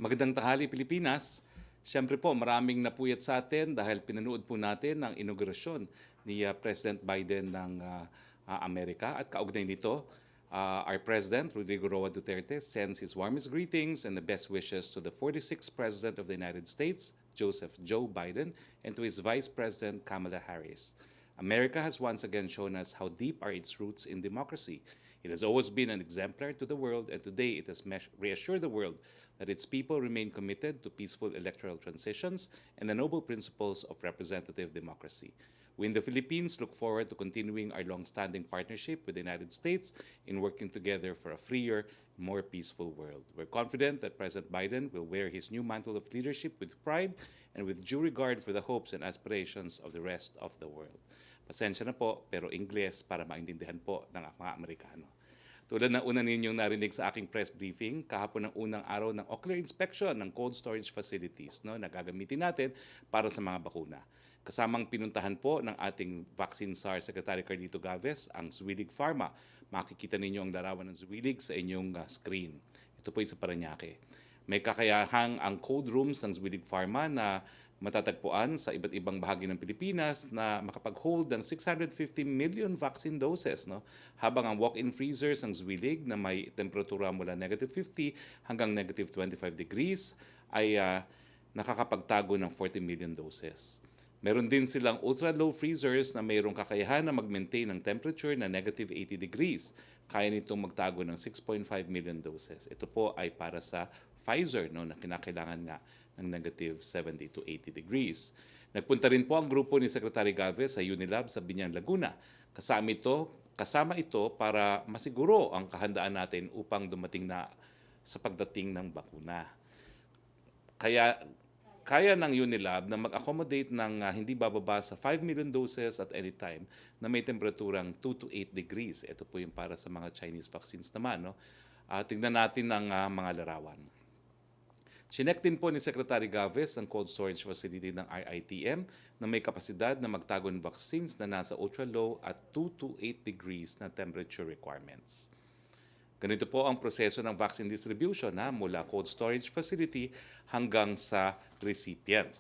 Magandang tanghali Pilipinas. Siyempre po maraming napuyat sa atin dahil pinanood po natin ang inaugurasyon ni President Biden ng Amerika at kaugnay nito, our President Rodrigo Roa Duterte sends his warmest greetings and the best wishes to the 46th President of the United States, Joseph Joe Biden, and to his Vice President Kamala Harris. America has once again shown us how deep are its roots in democracy. It has always been an exemplar to the world, and today it has reassured the world that its people remain committed to peaceful electoral transitions and the noble principles of representative democracy. We in the Philippines look forward to continuing our long-standing partnership with the United States in working together for a freer, more peaceful world. We're confident that President Biden will wear his new mantle of leadership with pride and with due regard for the hopes and aspirations of the rest of the world. Pasensya na po, pero Ingles para maintindihan po ng mga Amerikano. Tulad ng una ninyong narinig sa aking press briefing, kahapon ng unang araw ng ocular inspection ng cold storage facilities na gagamitin natin para sa mga bakuna. Kasamang pinuntahan po ng ating Vaccine SAR Secretary Carlito Galvez ang Zuwilig Pharma. Makikita ninyo ang larawan ng Zuwilig sa inyong screen. Ito po sa Parañaque. May kakayahang ang cold rooms ng Zuwilig Pharma na matatagpuan sa iba't ibang bahagi ng Pilipinas na makapag-hold ng 650 million vaccine doses. Habang ang walk-in freezers ng Zuwilig na may temperatura mula -50 hanggang -25 degrees ay nakakapagtago ng 40 million doses. Meron din silang ultra-low freezers na mayroong kakayahan na mag-maintain ng temperature na -80 degrees. Kaya nitong magtago ng 6.5 million doses. Ito po ay para sa Pfizer na kinakailangan nga ng -70 to 80 degrees. Nagpunta rin po ang grupo ni Secretary Galvez sa Unilab sa Biñan, Laguna. Kasama ito para masiguro ang kahandaan natin upang dumating na sa pagdating ng bakuna. Kaya ng Unilab na mag-accommodate ng hindi bababa sa 5 million doses at any time na may temperaturang 2 to 8 degrees. Ito po yung para sa mga Chinese vaccines naman. Tingnan natin ang mga larawan. Chinek din po ni Secretary Galvez ang cold storage facility ng RITM na may kapasidad na magtago ng vaccines na nasa ultra-low at 2 to 8 degrees na temperature requirements. Ganito po ang proseso ng vaccine distribution mula cold storage facility hanggang sa recipient.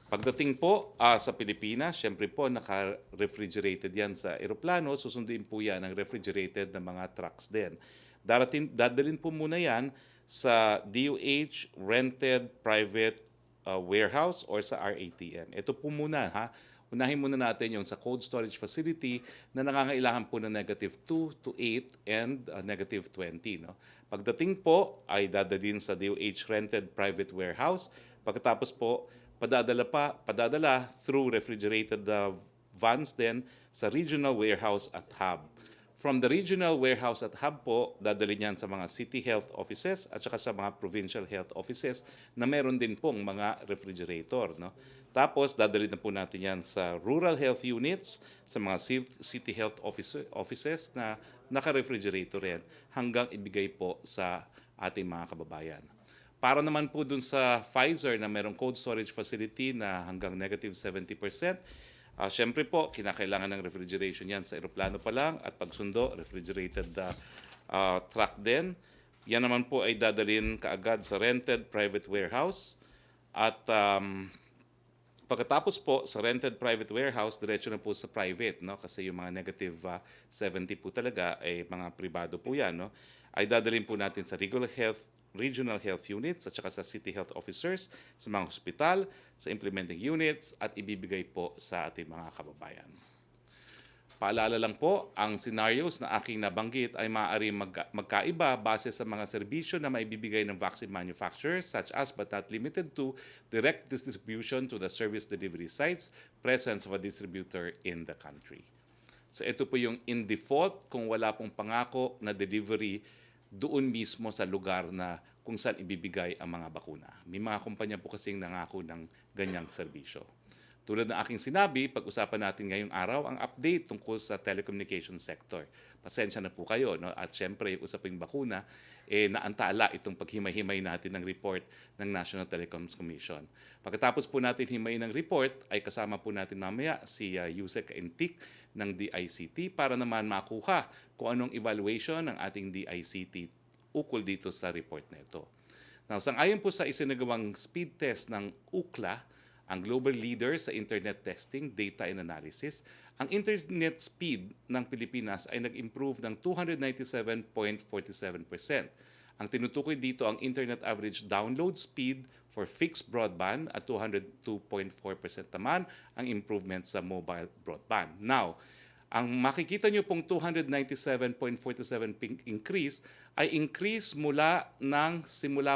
Pagdating po sa Pilipinas, syempre po naka-refrigerated yan sa eroplano, susunduin po yan ng refrigerated na mga trucks din. Dadalhin po muna yan sa DOH rented private warehouse or sa RATM. Ito po muna Unahin muna natin yung sa cold storage facility na nangangailangan po ng -2 to 8 and -20. Pagdating po ay dadalhin sa DOH rented private warehouse. Pagkatapos po padadala through refrigerated vans din sa regional warehouse at hub. From the regional warehouse at hub po, dadalhin yan sa mga city health offices at saka sa mga provincial health offices na meron din pong mga refrigerator. Tapos, dadalhin na po natin yan sa rural health units, sa mga city health offices na naka-refrigerator yan hanggang ibigay po sa ating mga kababayan. Para naman po dun sa Pfizer na merong cold storage facility na hanggang -70%, siyempre po, kinakailangan ng refrigeration yan sa eroplano pa lang at pagsundo, refrigerated truck din. Yan naman po ay dadalhin kaagad sa rented private warehouse. At pagkatapos po sa rented private warehouse, diretso na po sa private. Kasi yung mga -70 po talaga ay mga pribado po yan. Ay dadalhin po natin sa regional health units at saka sa city health officers, sa mga hospital, sa implementing units at ibibigay po sa ating mga kababayan. Paalala lang po, ang scenarios na aking nabanggit ay maaari magkaiba base sa mga serbisyo na maibibigay ng vaccine manufacturers such as but not limited to direct distribution to the service delivery sites, presence of a distributor in the country. So ito po yung in default kung wala pong pangako na delivery doon mismo sa lugar na kung saan ibibigay ang mga bakuna. May mga kumpanya po kasing nangako ng ganyang serbisyo. Tulad ng aking sinabi, pag-usapan natin ngayong araw ang update tungkol sa telecommunication sector. Pasensya na po kayo. At syempre, usaping bakuna, naantala itong paghimay-himay natin ng report ng National Telecoms Commission. Pagkatapos po natin himay ng report, ay kasama po natin mamaya si Yusek Entik ng DICT para naman makuha kung anong evaluation ng ating DICT ukol dito sa report na ito. Now, sang-ayon po sa isinagawang speed test ng UCLA, ang global leader sa internet testing, data and analysis, ang internet speed ng Pilipinas ay nag-improve ng 297.47%. Ang tinutukoy dito ang internet average download speed for fixed broadband at 202.4% naman ang improvement sa mobile broadband. Now, ang makikita nyo pong 297.47 increase ay increase simula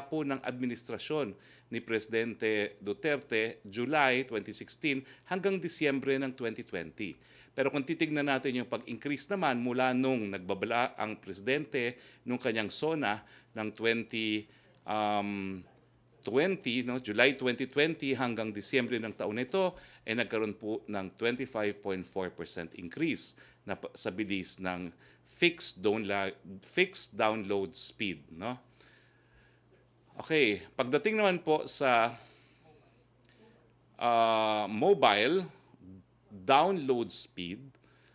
po ng administrasyon ni Presidente Duterte July 2016 hanggang Disyembre ng 2020. Pero kung titignan natin yung pag-increase naman mula nung nagbabala ang Presidente nung kanyang SONA ng 2020, no, July 2020 hanggang Disyembre ng taon nito, ay nagkaroon po ng 25.4% increase na sa bilis ng fixed download speed. No? Okay, pagdating naman po sa mobile download speed,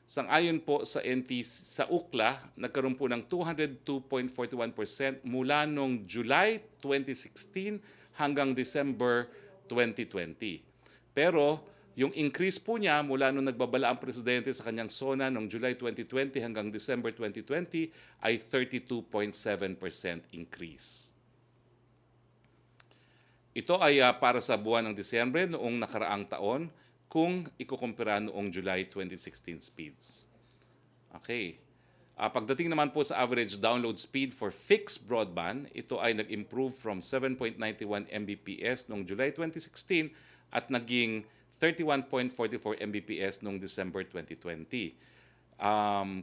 sang-ayon po sa sa UCLA, nagkaroon po ng 202.41% mula noong July 2016 hanggang December 2020. Pero yung increase po niya mula nung nagbabala ang presidente sa kanyang SONA noong July 2020 hanggang December 2020 ay 32.7% increase. Ito ay para sa buwan ng Disyembre noong nakaraang taon kung ikukumpara noong July 2016 speeds. Okay. Pagdating naman po sa average download speed for fixed broadband, ito ay nag-improve from 7.91 Mbps noong July 2016 at naging 31.44 Mbps noong December 2020.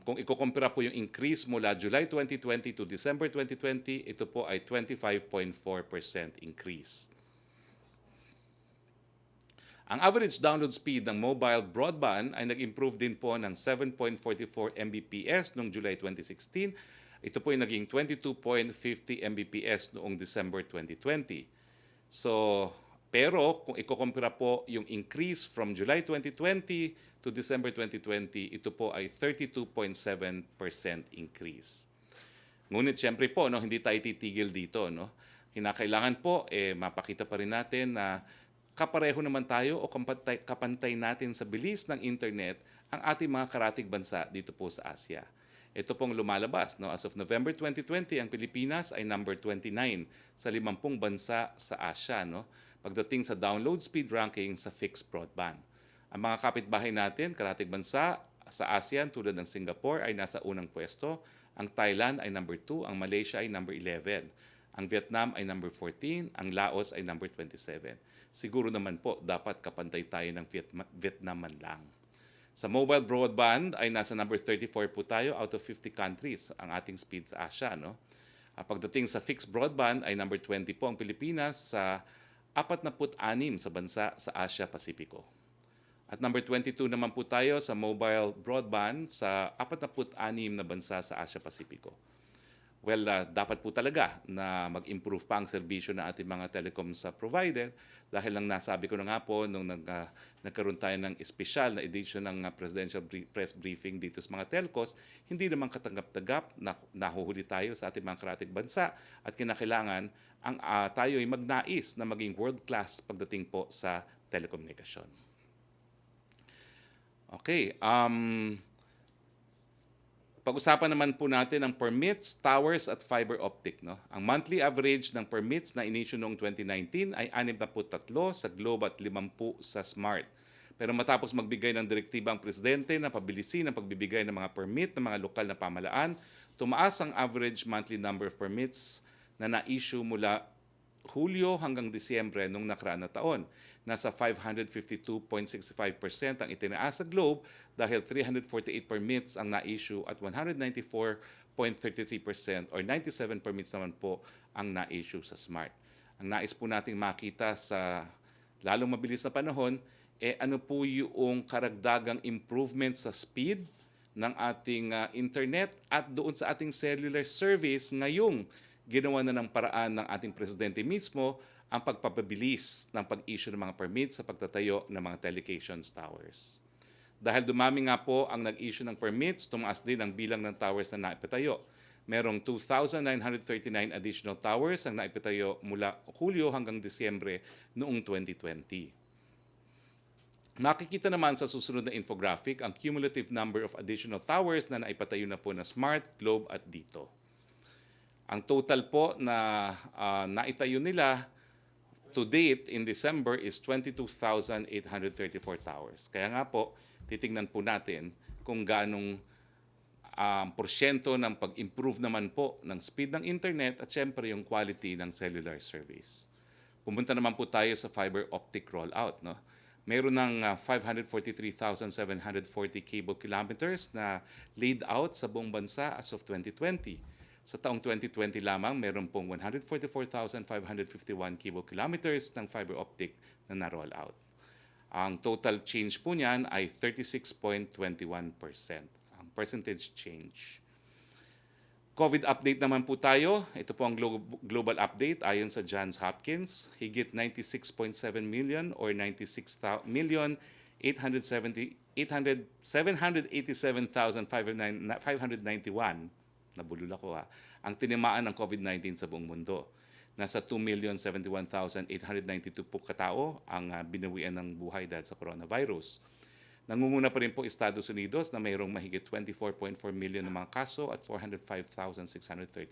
Kung ikukumpara po yung increase mula July 2020 to December 2020, ito po ay 25.4% increase. Ang average download speed ng mobile broadband ay nag-improve din po ng 7.44 Mbps noong July 2016. Ito po ay naging 22.50 Mbps noong December 2020. Pero kung ikukumpara po yung increase from July 2020 to December 2020, ito po ay 32.7% increase. Ngunit siyempre po, no, hindi tayo titigil dito. No? Kinakailangan po, mapakita pa rin natin na kapareho naman tayo o kapantay natin sa bilis ng internet ang ating mga karatig bansa dito po sa Asia. Ito pong lumalabas. No? As of November 2020, ang Pilipinas ay number 29 sa 50 bansa sa Asia. No? Pagdating sa download speed ranking sa fixed broadband. Ang mga kapitbahay natin, karatig bansa sa ASEAN tulad ng Singapore ay nasa unang pwesto, ang Thailand ay number 2, ang Malaysia ay number 11, ang Vietnam ay number 14, ang Laos ay number 27. Siguro naman po dapat kapantay tayo ng Vietnam man lang. Sa mobile broadband ay nasa number 34 po tayo out of 50 countries ang ating speed sa Asia. No? Pagdating sa fixed broadband ay number 20 po ang Pilipinas sa 46 sa bansa sa Asia Pasipiko. At number 22 naman po tayo sa mobile broadband sa 46 na bansa sa Asia Pasipiko. Well, dapat po talaga na mag-improve pa ang serbisyo ng ating mga telecoms provider dahil lang nasabi ko na nga po nung nagkaroon tayo ng espesyal na edition ng presidential press briefing dito sa mga telcos, hindi naman katanggap-tanggap na nahuhuli tayo sa ating mga karatig bansa at kinakailangan tayo ay magnais na maging world-class pagdating po sa telekomunikasyon. Okay, pag-usapan naman po natin ang permits, towers at fiber optic. No? Ang monthly average ng permits na inisyu noong 2019 ay 63 sa Globe at 50 sa Smart. Pero matapos magbigay ng direktiba ang presidente na pabilisin ang pagbibigay ng mga permit ng mga lokal na pamahalaan, tumaas ang average monthly number of permits na na-issue mula Hulyo hanggang Disyembre noong nakaraan na taon. Nasa 552.65% ang itinaas sa Globe dahil 348 permits ang na-issue at 194.33% or 97 permits naman po ang na-issue sa Smart. Ang nais po nating makita sa lalong mabilis na panahon, ano po yung karagdagang improvement sa speed ng ating internet at doon sa ating cellular service ngayong ginawa na ng paraan ng ating presidente mismo ang pagpapabilis ng pag-issue ng mga permits sa pagtatayo ng mga telecommunications towers. Dahil dumami nga po ang nag-issue ng permits, tumaas din ang bilang ng towers na naipatayo. merong 2,939 additional towers ang naipatayo mula Hulyo hanggang Disyembre noong 2020. Makikita naman sa susunod na infographic ang cumulative number of additional towers na naipatayo na po na Smart, Globe at Dito. Ang total po na naitayo nila to date in December is 22,834 towers. Kaya nga po, titingnan po natin kung ganong porsyento ng pag-improve naman po ng speed ng internet at syempre yung quality ng cellular service. Pumunta naman po tayo sa fiber optic rollout. No? Meron ng 543,740 cable kilometers na laid out sa buong bansa as of 2020. Sa taong 2020 lamang, meron pong 144,551 cable kilometers ng fiber optic na na-roll out. Ang total change po niyan ay 36.21%. Ang percentage change. COVID update naman po tayo. Ito po ang global update ayon sa Johns Hopkins. Higit 96.7 million or 787,591 nabulol ako ang tinimaan ng COVID-19 sa buong mundo. Nasa 2,071,892 po katao ang binawian ng buhay dahil sa coronavirus. Nangunguna pa rin po Estados Unidos na mayroong mahigit 24.4 million na mga kaso at 405,630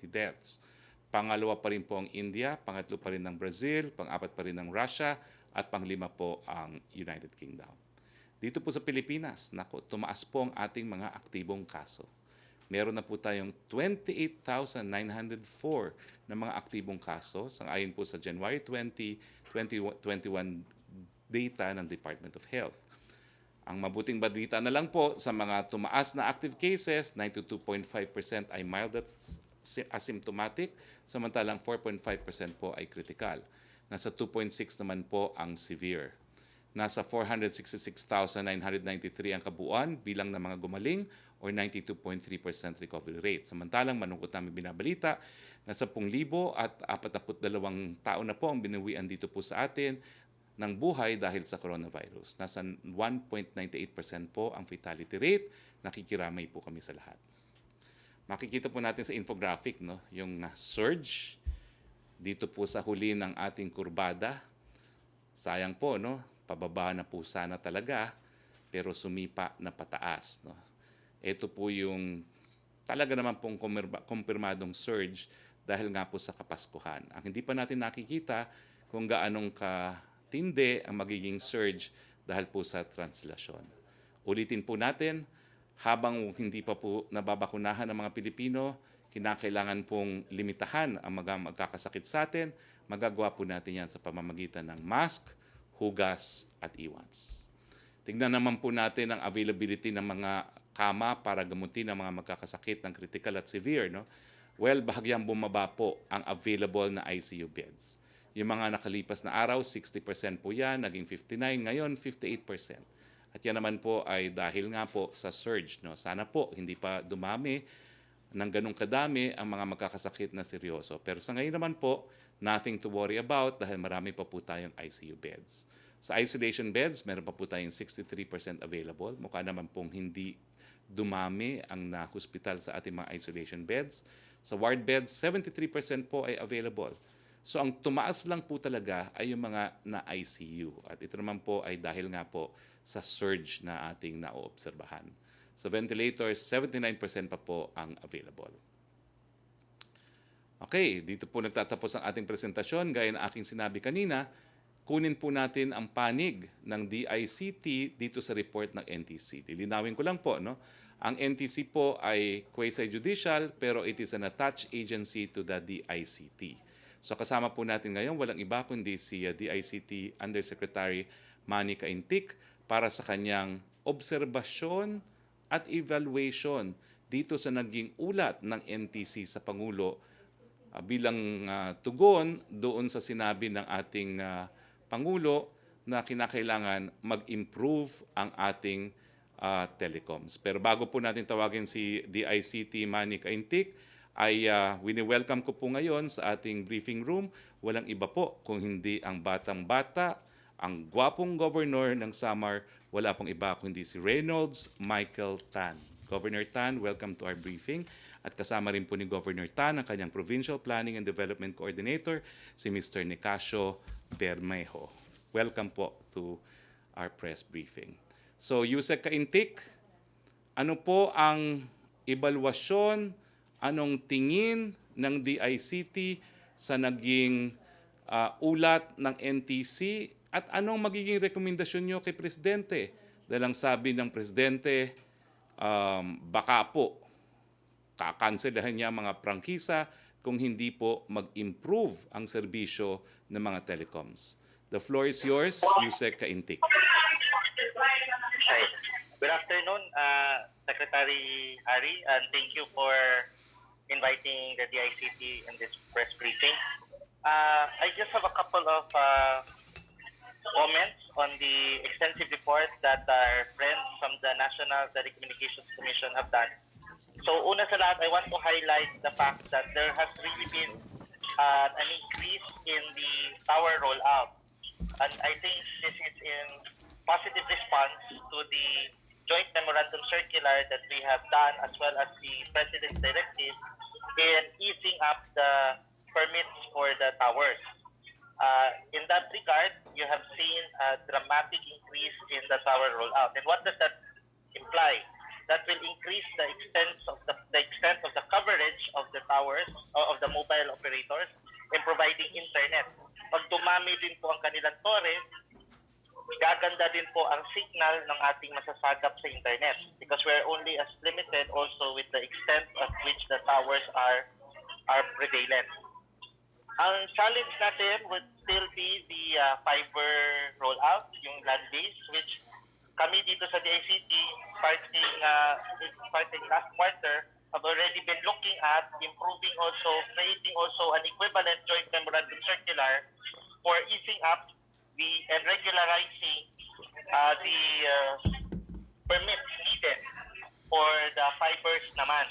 deaths. Pangalawa pa rin po ang India, pangatlo pa rin ng Brazil, pang-apat pa rin ng Russia, at panglima po ang United Kingdom. Dito po sa Pilipinas, tumaas po ang ating mga aktibong kaso. Meron na po tayong 28,904 na mga aktibong kaso ayon po sa January 20, 2021 data ng Department of Health. Ang mabuting balita na lang po sa mga tumaas na active cases, 92.5% ay mild at asymptomatic, samantalang 4.5% po ay critical. Nasa 2.6 naman po ang severe. Nasa 466,993 ang kabuuan bilang ng mga gumaling or 92.3% recovery rate. Samantalang malungkot namin binabalita na 10,000 at 42 tao na po ang binawian dito po sa atin ng buhay dahil sa coronavirus. Nasa 1.98% po ang fatality rate. Nakikiramay po kami sa lahat. Makikita po natin sa infographic yung surge dito po sa huli ng ating kurbada. Sayang po, pababa na po sana talaga, pero sumipa na pataas. Ito po yung talaga naman pong kumpirmadong surge dahil nga po sa Kapaskuhan. Ang hindi pa natin nakikita kung gaanong katindi ang magiging surge dahil po sa translasyon. Ulitin po natin, habang hindi pa po nababakunahan ng mga Pilipino, kinakailangan pong limitahan ang magkakasakit sa atin. Magagawa po natin yan sa pamamagitan ng mask, hugas at iwas. Tingnan naman po natin ang availability ng mga kama para gamutin ang mga magkakasakit ng critical at severe. Well, bahagyang bumaba po ang available na ICU beds. Yung mga nakalipas na araw, 60% po yan, naging 59%, ngayon 58%. At yan naman po ay dahil nga po sa surge. Sana po hindi pa dumami ng ganong kadami ang mga magkakasakit na seryoso. Pero sa ngayon naman po, nothing to worry about dahil marami pa po tayong ICU beds. Sa isolation beds, meron pa po tayong 63% available. Mukha naman pong hindi dumami ang na-hospital sa ating mga isolation beds. Sa ward beds, 73% po ay available. So ang tumaas lang po talaga ay yung mga na-ICU. At ito naman po ay dahil nga po sa surge na ating naoobserbahan. Sa ventilators, 79% pa po ang available. Okay, dito po nagtatapos ang ating presentasyon. Gaya ng aking sinabi kanina, kunin po natin ang panig ng DICT dito sa report ng NTC. Lilinawin ko lang po, Ang NTC po ay quasi-judicial pero it is an attached agency to the DICT. So kasama po natin ngayon, walang iba kundi si DICT Undersecretary Manny Caintic para sa kanyang obserbasyon at evaluation dito sa naging ulat ng NTC sa Pangulo bilang tugon doon sa sinabi ng ating Pangulo na kinakailangan mag-improve ang ating telecoms. Pero bago po natin tawagin si DICT Manny Caintic, ay wini-welcome ko po ngayon sa ating briefing room. Walang iba po kung hindi ang batang-bata, ang gwapong governor ng Samar, wala pong iba kundi si Reynolds Michael Tan. Governor Tan, welcome to our briefing. At kasama rin po ni Governor Tan ang kanyang Provincial Planning and Development Coordinator, si Mr. Nicasio Bermejo. Welcome po to our press briefing. So, Yusek Kaintik, ano po ang ebalwasyon, anong tingin ng DICT sa naging ulat ng NTC at anong magiging rekomendasyon nyo kay Presidente? Dahil ang sabi ng Presidente, baka po kakanselahan niya mga prangkisa kung hindi po mag-improve ang serbisyo ng mga telecoms. The floor is yours, Yusek Kaintik. Good afternoon, Secretary Hari, and thank you for inviting the DICT in this press briefing. I just have a couple of comments on the extensive report that our friends from the National Telecommunications Commission have done. So, una sa lahat, I want to highlight the fact that there has really been an increase in the tower rollout. And I think this is in positive response to the joint memorandum circular that we have done, as well as the President's directive in easing up the permits for the towers. In that regard, you have seen a dramatic increase in the tower rollout. And what does that imply? That will increase the extent of the coverage of the towers or of the mobile operators in providing internet. Pag dumami din po ang kanilang tore, gaganda din po ang signal ng ating masasagap sa internet, because we're only as limited also with the extent of which the towers are prevalent. Ang challenge natin would still be the fiber rollout, yung land-based, which kami dito sa DICT, starting last quarter, have already been looking at improving also, creating also an equivalent joint memorandum circular for easing up and regularizing the permits needed for the fibers naman.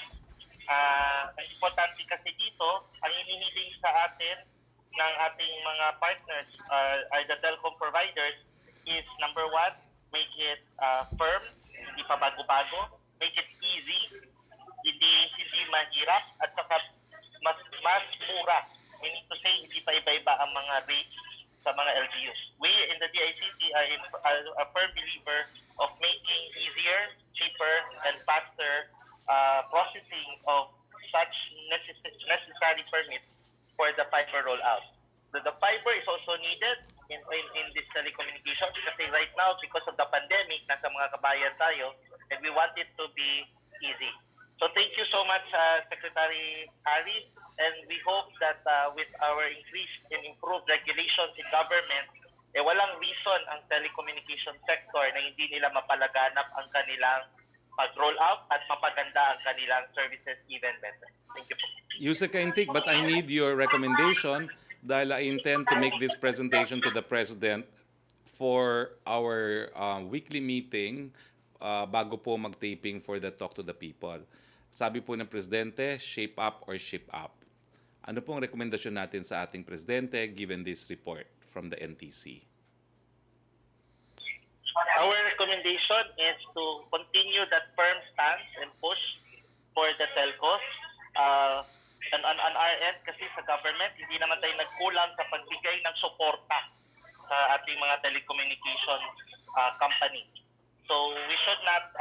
Ang importante kasi dito, ang hinihiling sa atin ng ating mga partners are the telecom providers is, number one, make it firm, hindi pa bago-bago, make it easy, hindi mahirap, at saka mas mura. Meaning to say, hindi pa iba-iba ang mga rates sa mga LGUs. We in the DICT are a firm believer of making easier, cheaper, and faster processing of such necessary permits for the fiber rollout. The fiber is also needed in this telecommunications kasi right now, because of the pandemic, nasa mga kabayan tayo, and we want it to be easy. So thank you so much, Secretary Hari, and we hope that with our increased and improved regulations in government, walang reason ang telecommunication sector na hindi nila mapalaganap ang kanilang pag-roll out at mapaganda ang kanilang services even better. Thank you po. Yusek Kaintik, but I need your recommendation dahil I intend to make this presentation to the President for our weekly meeting bago po mag-taping for the Talk to the People. Sabi po ng Presidente, shape up or ship up. Ano pong rekomendasyon natin sa ating Presidente given this report from the NTC? Our recommendation is to continue that firm stance and push for the telcos. And on our end, kasi sa government, hindi naman tayo nagkulang sa pagbigay ng suporta sa ating mga telecommunication company. So we should not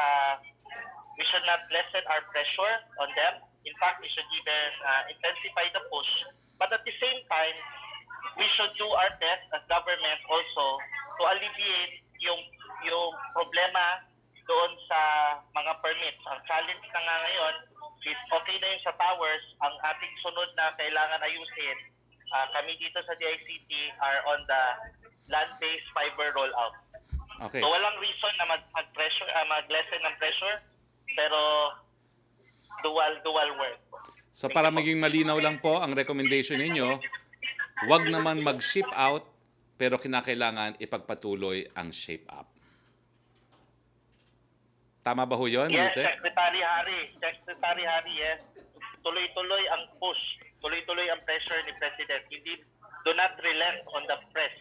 lessen our pressure on them. In fact, we should even intensify the push. But at the same time, we should do our best as government also to alleviate yung problema doon sa mga permits. Ang challenge na nga ngayon is okay na yung sa towers. Ang ating sunod na kailangan ayusin, kami dito sa DICT are on the land-based fiber rollout. Okay. So walang reason na mag-lessen ng pressure, pero dual work. So para maging malinaw lang po ang recommendation ninyo, wag naman mag-ship out pero kinakailangan ipagpatuloy ang shape up. Tama ba ho yun, Yes, Yusek? Secretary Hari, yes. Tuloy-tuloy ang push, tuloy-tuloy ang pressure ni President. Hindi, do not relent on the press.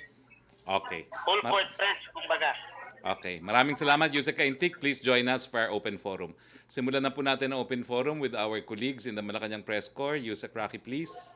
Okay. Full court press, kumbaga. Okay, maraming salamat, Yusek Kaintik. Please join us for our open forum. Simulan na po natin ang open forum with our colleagues in the Malacanang Press Corps. Yusek Roque, please.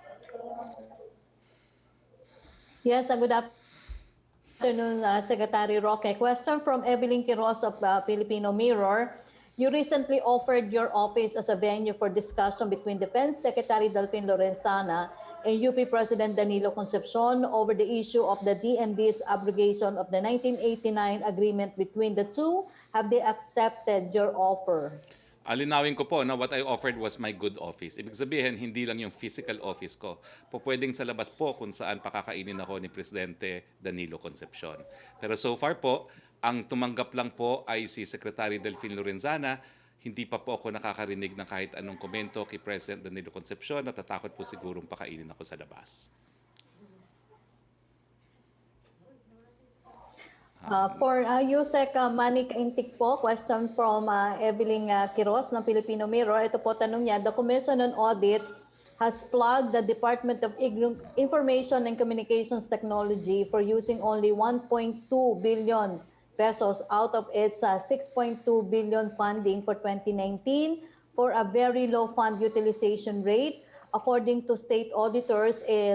Yes, good afternoon, Secretary Roque. Question from Evelyn Quiroz of Filipino Mirror. You recently offered your office as a venue for discussion between Defense Secretary Delfin Lorenzana and UP President Danilo Concepcion over the issue of the DND's abrogation of the 1989 agreement between the two. Have they accepted your offer? Alinawin ko po na what I offered was my good office. Ibig sabihin, hindi lang yung physical office ko. Pwedeng sa labas po kung saan pakakainin ako ni Presidente Danilo Concepcion. Pero so far po, ang tumanggap lang po ay si Secretary Delfin Lorenzana. Hindi pa po ako nakakarinig ng kahit anong komento kay President Danilo Concepcion. Natatakot po sigurong pakainin ako sa labas. For Yusek Manny Kaintik po, question from Evelyn Quiroz ng Filipino Mirror. Ito po tanong niya, the Commission on Audit has flagged the Department of Information and Communications Technology for using only 1.2 billion pesos out of its 6.2 billion funding for 2019 for a very low fund utilization rate. According to state auditors, a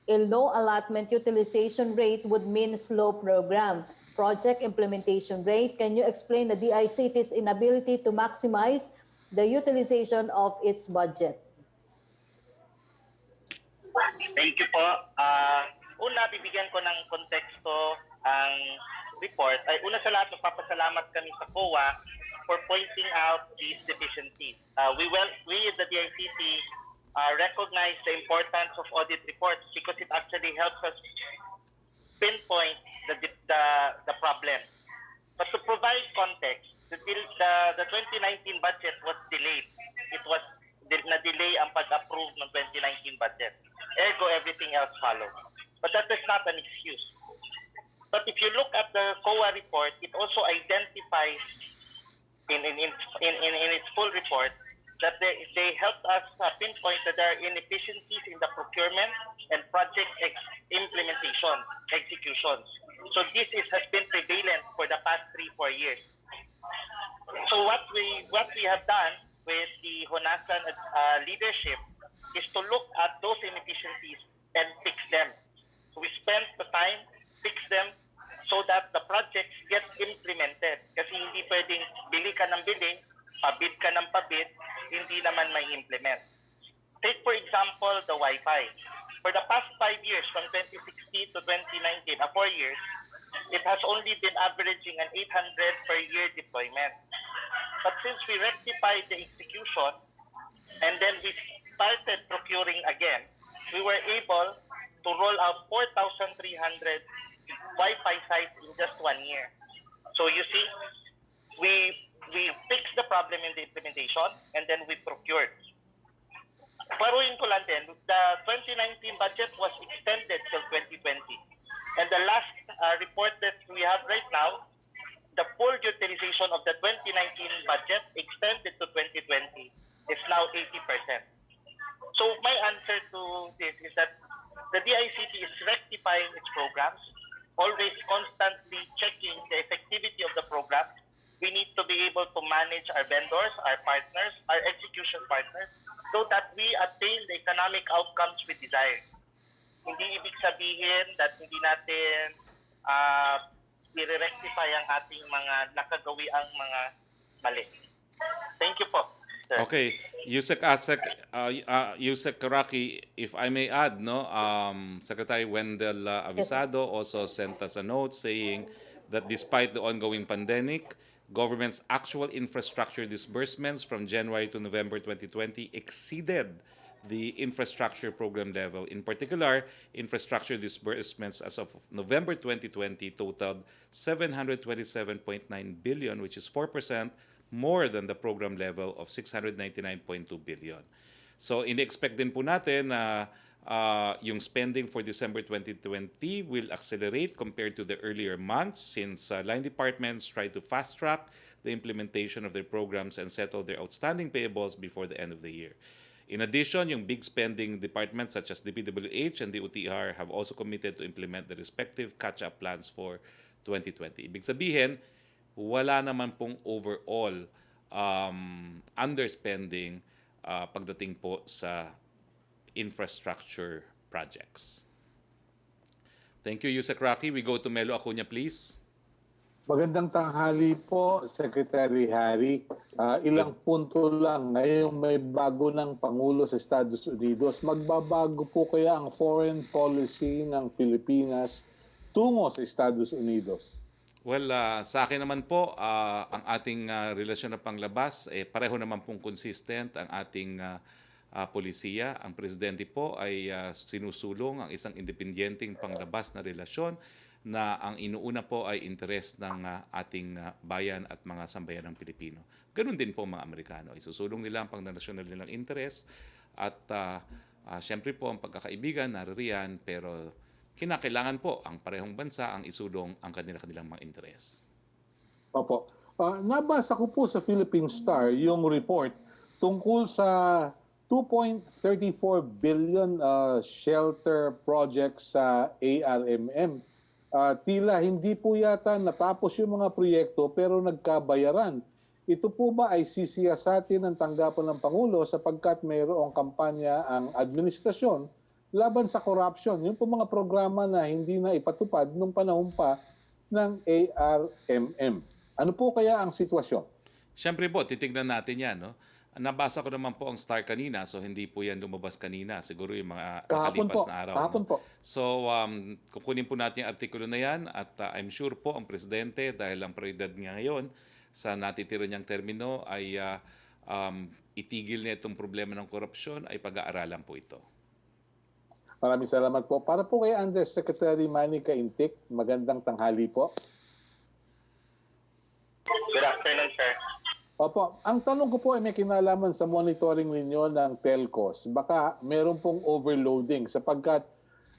low allotment utilization rate would mean slow program. Project implementation rate. Can you explain the DICT's inability to maximize the utilization of its budget? Thank you po. Una, bibigyan ko ng konteksto ang report. Una sa lahat, magpapasalamat kami sa COA for pointing out these deficiencies. We at the DICT recognize the importance of audit reports because it actually helps us pinpoint the problem. But to provide context, the 2019 budget was delayed. It was na-delay ang pag-approve ng 2019 budget. Ergo, everything else followed. But that is not an excuse. But if you look at the COA report, it also identifies in its full report that they helped us pinpoint that there are inefficiencies in the procurement and project implementation, executions. So this has been prevalent for the past 3-4 years. So what we have done with the Honasan leadership is to look at those inefficiencies and fix them. So we spent the time, fix them, so that the projects get implemented. Kasi hindi pwedeng bili ka ng bili, pabid ka ng pabid, hindi naman may implement. Take for example the Wi-Fi. For the past 5 years, from 2016 to 2019, 4 years, it has only been averaging an 800 per year deployment. But since we rectified the execution and then we started procuring again, we were able to roll out 4,300 Wi-Fi sites in just 1 year. So you see, we fixed the problem in the implementation and then we procured. Klaruhin ko lang din, the 2019 budget was extended till 2020. And the last report that we have right now, the full utilization of the 2019 budget extended to 2020 is now 80%. So my answer to this is that the DICT is rectifying its programs, always constantly checking the effectivity of the program. We need to be able to manage our vendors, our partners, our execution partners, so that we attain the economic outcomes we desire. Hindi ibig sabihin that hindi natin i-rectify ang ating mga nakagawi ang mga mali. Thank you po, sir. Okay, Yusek Roque, if I may add, no, Secretary Wendell Avisado also sent us a note saying that despite the ongoing pandemic, government's actual infrastructure disbursements from January to November 2020 exceeded the infrastructure program level. In particular, infrastructure disbursements as of November 2020 totaled 727.9 billion, which is 4% more than the program level of 699.2 billion. So in-expect din po natin na yung spending for December 2020 will accelerate compared to the earlier months since line departments try to fast-track the implementation of their programs and settle their outstanding payables before the end of the year. In addition, yung big spending departments such as DPWH and the UTR have also committed to implement the respective catch-up plans for 2020. Ibig sabihin, wala naman pong overall underspending pagdating po sa infrastructure projects. Thank you, Yusek Roque. We go to Melo Acuña, please. Magandang tanghali po, Secretary Harry. Ilang punto lang. Ngayon may bago ng Pangulo sa Estados Unidos. Magbabago po kaya ang foreign policy ng Pilipinas tungo sa Estados Unidos? Well, sa akin naman po, ang ating relasyon ng panglabas, pareho naman pong consistent ang ating polisiya. Ang presidente po ay sinusulong ang isang independenteng panglabas na relasyon na ang inuuna po ay interes ng ating bayan at mga sambayan ng Pilipino. Ganun din po mga Amerikano. Isusulong nila ang pang-nasyonal nilang interes at syempre po ang pagkakaibigan naririyan, pero kinakailangan po ang parehong bansa ang isulong ang kanilang mga interes. Opo. Nabasa ko po sa Philippine Star yung report tungkol sa 2.34 billion shelter project sa ARMM. Tila hindi po yata natapos yung mga proyekto pero nagkabayaran. Ito po ba ay sisiyasatin ng tanggapan ng Pangulo sapagkat mayroong kampanya ang administrasyon laban sa corruption? Yung po mga programa na hindi na ipatupad nung panahon pa ng ARMM. Ano po kaya ang sitwasyon? Siyempre po, titignan natin yan. No? Nabasa ko naman po ang Star kanina, so hindi po yan lumabas kanina. Siguro yung mga nakalipas na araw. Kahapon po. So, kukunin po natin yung artikulo na yan at I'm sure po ang presidente, dahil ang prioridad niya ngayon sa natitira niyang termino ay itigil niya itong problema ng korupsyon, ay pag-aaralan po ito. Maraming salamat po. Para po kay Undersecretary Manny Caintic, magandang tanghali po. Good afternoon, sir. Opo, ang tanong ko po ay may kinalaman sa monitoring ninyo ng telcos. Baka meron pong overloading sapagkat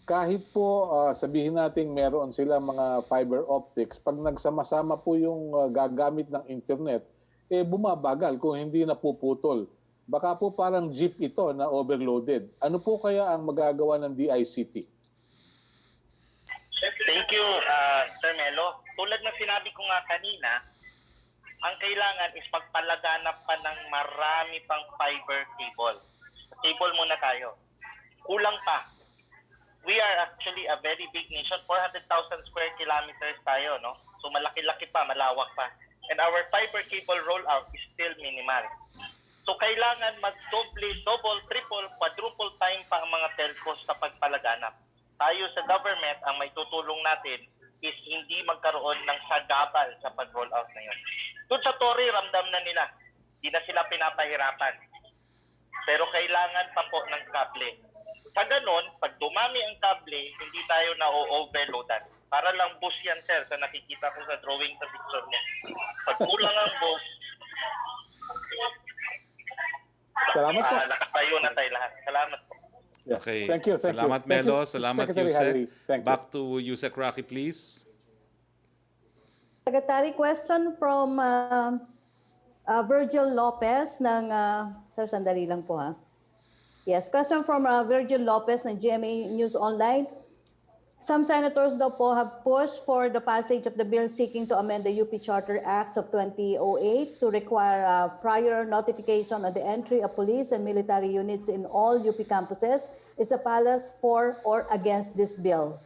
kahit po sabihin natin meron sila mga fiber optics, pag nagsama-sama po yung gagamit ng internet, bumabagal kung hindi napuputol. Baka po parang jeep ito na overloaded. Ano po kaya ang magagawa ng DICT? Thank you, Sir Melo. Tulad na sinabi ko nga kanina, ang kailangan is magpalaganap pa ng marami pang fiber cable. Cable muna tayo. Kulang pa. We are actually a very big nation. 400,000 square kilometers tayo, no? So malaki-laki pa, malawak pa. And our fiber cable rollout is still minimal. So kailangan double, triple, quadruple time pa ang mga telcos sa pagpalaganap. Tayo sa government, ang may tutulong natin is hindi magkaroon ng sagabal sa pag-rollout na yun. Doon sa Tory, ramdam na nila. Hindi na sila pinapahirapan. Pero kailangan pa po ng kable. Sa ganon, pag dumami ang kable, hindi tayo na-overloadan. Para lang bus yan, sir, sa nakikita ko sa drawing sa picture mo. Pag kulang ang bus, Salamat po. nakatayo na tayo lahat. Salamat po. Yeah. Okay. Thank you. Salamat, Thank Melo. you, Salamat, Secretary Yusek. Harry. Thank you. Back to Yusek Roque, please. Secretary, question from Virgil Lopez ng... sir, sandali lang po ha. Yes, question from Virgil Lopez ng GMA News Online. Some senators daw po have pushed for the passage of the bill seeking to amend the UP Charter Act of 2008 to require prior notification on the entry of police and military units in all UP campuses. Is the palace for or against this bill?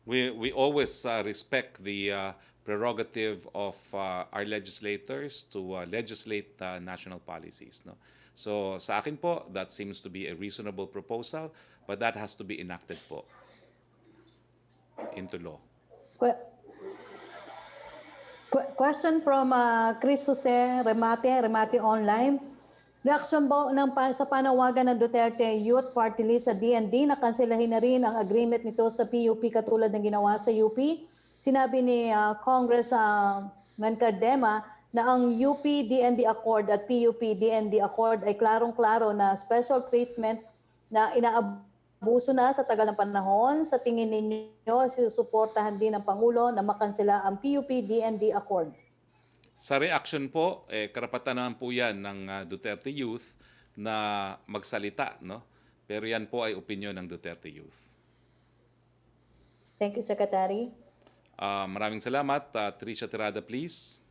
We always respect the prerogative of our legislators to legislate national policies. No? So sa akin po, that seems to be a reasonable proposal, but that has to be enacted po into law. Question from Chris Jose Remate Online. Reaksyon ba sa panawagan ng Duterte Youth Party List sa DND na kanselahin na rin ang agreement nito sa PUP katulad ng ginawa sa UP? Sinabi ni Congressman Cardema na ang UP-DND Accord at PUP-DND Accord ay klarong-klaro na special treatment na inaabuso na sa tagal ng panahon. Sa tingin ninyo, susuportahan din ng Pangulo na makansela ang PUP-DND Accord? Sa reaction po, karapatan naman po yan ng Duterte Youth na magsalita. No? Pero yan po ay opinion ng Duterte Youth. Thank you, Secretary. Maraming salamat. Tricia Tirada, please.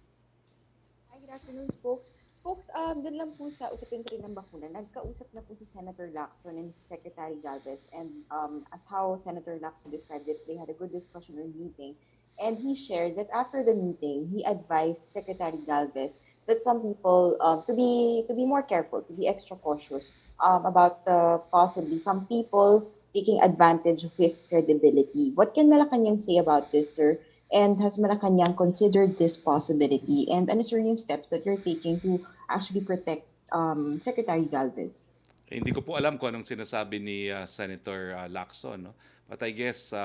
Hi, good afternoon, Spokes. Spokes, doon lang po sa usapin ko rin ng bakuna. Nagkausap na po si Senator Lacson and si Secretary Galvez. And as how Senator Lacson described it, they had a good discussion or meeting. And he shared that after the meeting, he advised Secretary Galvez that some people to be more careful, to be extra cautious about possibly some people taking advantage of his credibility. What can Malacanang say about this, sir? And has Malacanang considered this possibility? And ano sir yung steps that you're taking to actually protect Secretary Galvez? Hindi ko po alam kung anong sinasabi ni Senator Lacson. No? But I guess,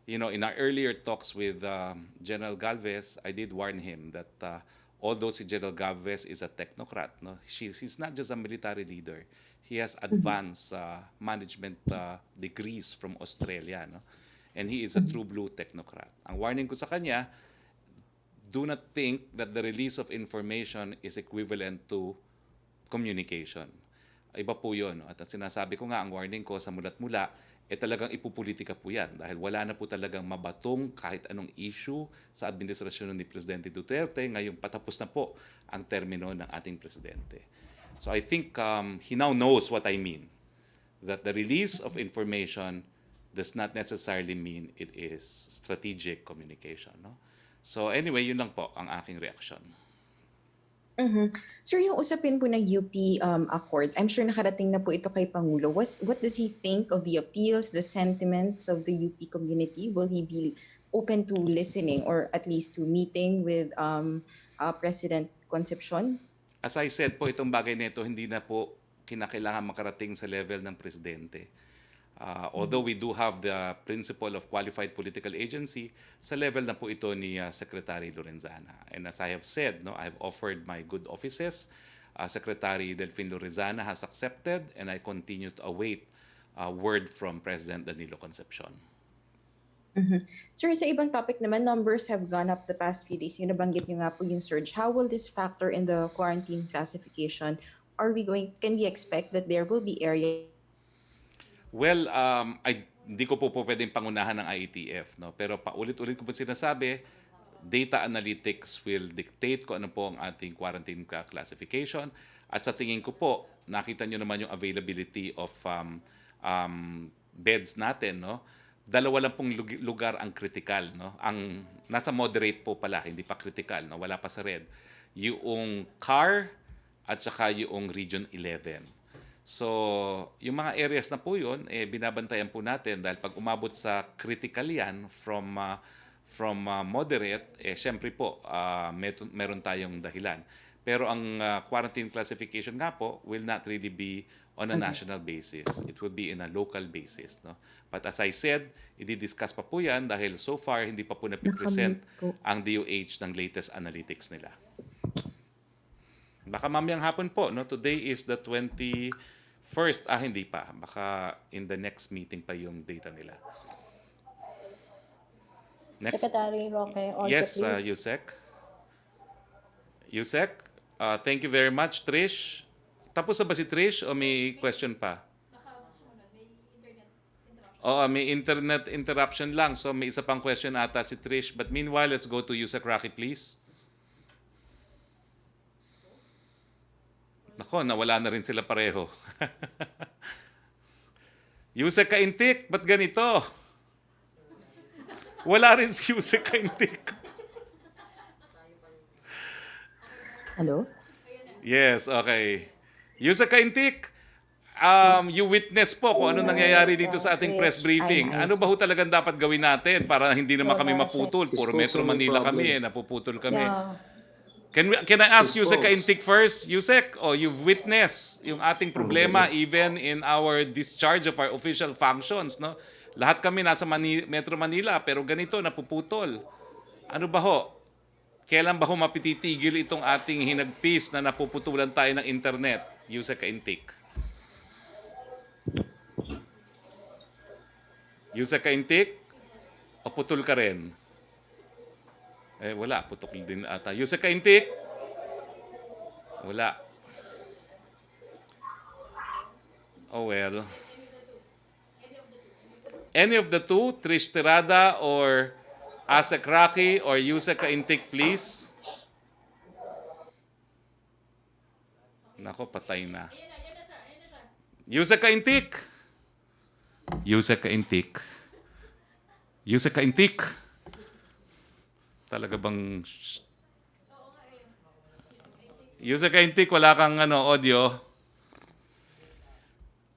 in our earlier talks with General Galvez, I did warn him that although si General Galvez is a technocrat, no, he's not just a military leader. He has advanced management degrees from Australia. No? And he is a true blue technocrat. Ang warning ko sa kanya, do not think that the release of information is equivalent to communication. Iba po yun. No? At ang sinasabi ko nga, ang warning ko sa mulat-mula, talagang ipupolitika po yan. Dahil wala na po talagang mabatong kahit anong issue sa administrasyon ni Presidente Duterte. Ngayong patapos na po ang termino ng ating Presidente. So I think he now knows what I mean. That the release of information does not necessarily mean it is strategic communication. No? So anyway, yun lang po ang aking reaksyon. Sir, yung usapin po ng UP Accord, I'm sure nakarating na po ito kay Pangulo. What does he think of the appeals, the sentiments of the UP community? Will he be open to listening or at least to meeting with President Concepcion? As I said po, itong bagay na ito hindi na po kinakailangan makarating sa level ng Presidente. Although we do have the principle of qualified political agency, sa level na po ito ni Secretary Lorenzana. And as I have said, I have offered my good offices. Secretary Delfin Lorenzana has accepted, and I continue to await word from President Danilo Concepcion. Sir, sa ibang topic naman, numbers have gone up the past few days. Yung nabanggit nyo nga po yung surge. How will this factor in the quarantine classification? Can we expect that there will be areas? Well, hindi ko po pwedeng pangunahan ng IETF. No? Pero paulit-ulit ko po sinasabi, data analytics will dictate kung ano po ang ating quarantine classification. At sa tingin ko po, nakita nyo naman yung availability of beds natin. No? Dalawa lang pong lugar ang critical. No? Ang nasa moderate po pala, hindi pa critical. No? Wala pa sa red. Yung CAR at saka yung Region 11. So, yung mga areas na po yun, binabantayan po natin dahil pag umabot sa critical yan from moderate, syempre po, meron tayong dahilan. Pero ang quarantine classification nga po will not really be on a national basis. It will be in a local basis. No? But as I said, i-discuss pa po yan dahil so far hindi pa po napipresent ang DOH ng latest analytics nila. Baka mamayang hapon po, no? Today is the 21st. Hindi pa. Baka in the next meeting pa yung data nila. Next. Secretary Roque, also Yes, please. Yusek, thank you very much, Trish. Tapos na ba si Trish o may question pa? Oo, may internet interruption lang. So may isa pang question ata si Trish. But meanwhile, let's go to Yusek Roque, please. Nako, nawala na rin sila pareho. Yusek Kaintik, ba't ganito? Wala rin si Yusek Kaintik. Hello? Yes, okay. Yusek Kaintik, you witness po kung ano nangyayari dito sa ating press briefing. Ano ba ho talagang dapat gawin natin para hindi naman kami maputol? Puro Metro Manila kami, napuputol kami. Yeah. Can I ask Yusek Kaintik first? Yusek, you've witnessed yung ating problema even in our discharge of our official functions, no? Lahat kami nasa Metro Manila pero ganito napuputol. Ano ba ho? Kailan ba ho mapititigil itong ating hinagpis na napuputulan tayo ng internet? Yusek Kaintik. Yusek Kaintik? O putol ka rin? Wala. Putok din ata. Yusek Kaintik? Wala. Oh well. Any of the two? Trish Tirada or Asek Roque or Yusek Kaintik, please. Nako, patay na. Yusek Kaintik. Yusek Kaintik. Yusek Kaintik. Talaga bang... Yusek Kaintik, wala kang audio.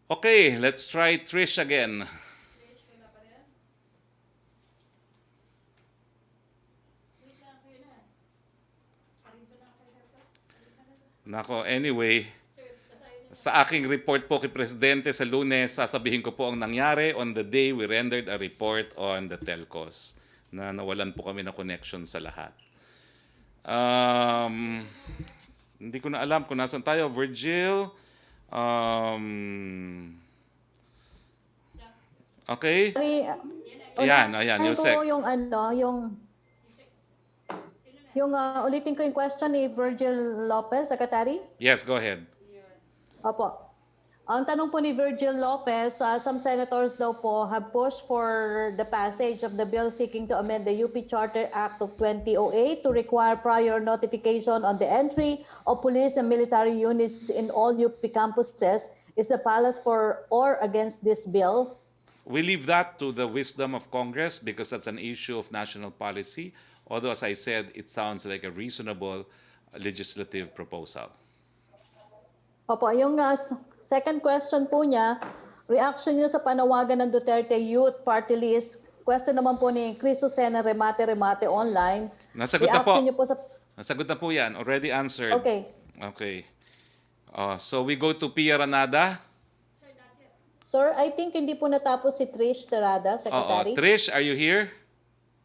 Okay, let's try Trish again. Nako, anyway, sa aking report po kay Presidente sa Lunes, sasabihin ko po ang nangyari on the day we rendered a report on the telcos na nawalan po kami ng connection sa lahat. Hindi ko na alam kung nasan tayo. Virgil. Okay. Ayan, Yusek. Ulitin ko yung question ni Virgil Lopez, Secretary. Yes, go ahead. Opo. Ang tanong po ni Virgil Lopez, some senators daw po have pushed for the passage of the bill seeking to amend the UP Charter Act of 2008 to require prior notification on the entry of police and military units in all UP campuses. Is the palace for or against this bill? We leave that to the wisdom of Congress because that's an issue of national policy. Although, as I said, it sounds like a reasonable legislative proposal. Opo, yung second question po niya, reaction niyo sa panawagan ng Duterte Youth Party List. Question naman po ni Chris Susena Remate online. Nasagot na po. Reaction niyo po sa... Nasagot na po yan. Already answered. Okay. Okay. So we go to Pia Ranada. Sir, I think hindi po natapos si Trish Terada, Secretary. Trish, are you here?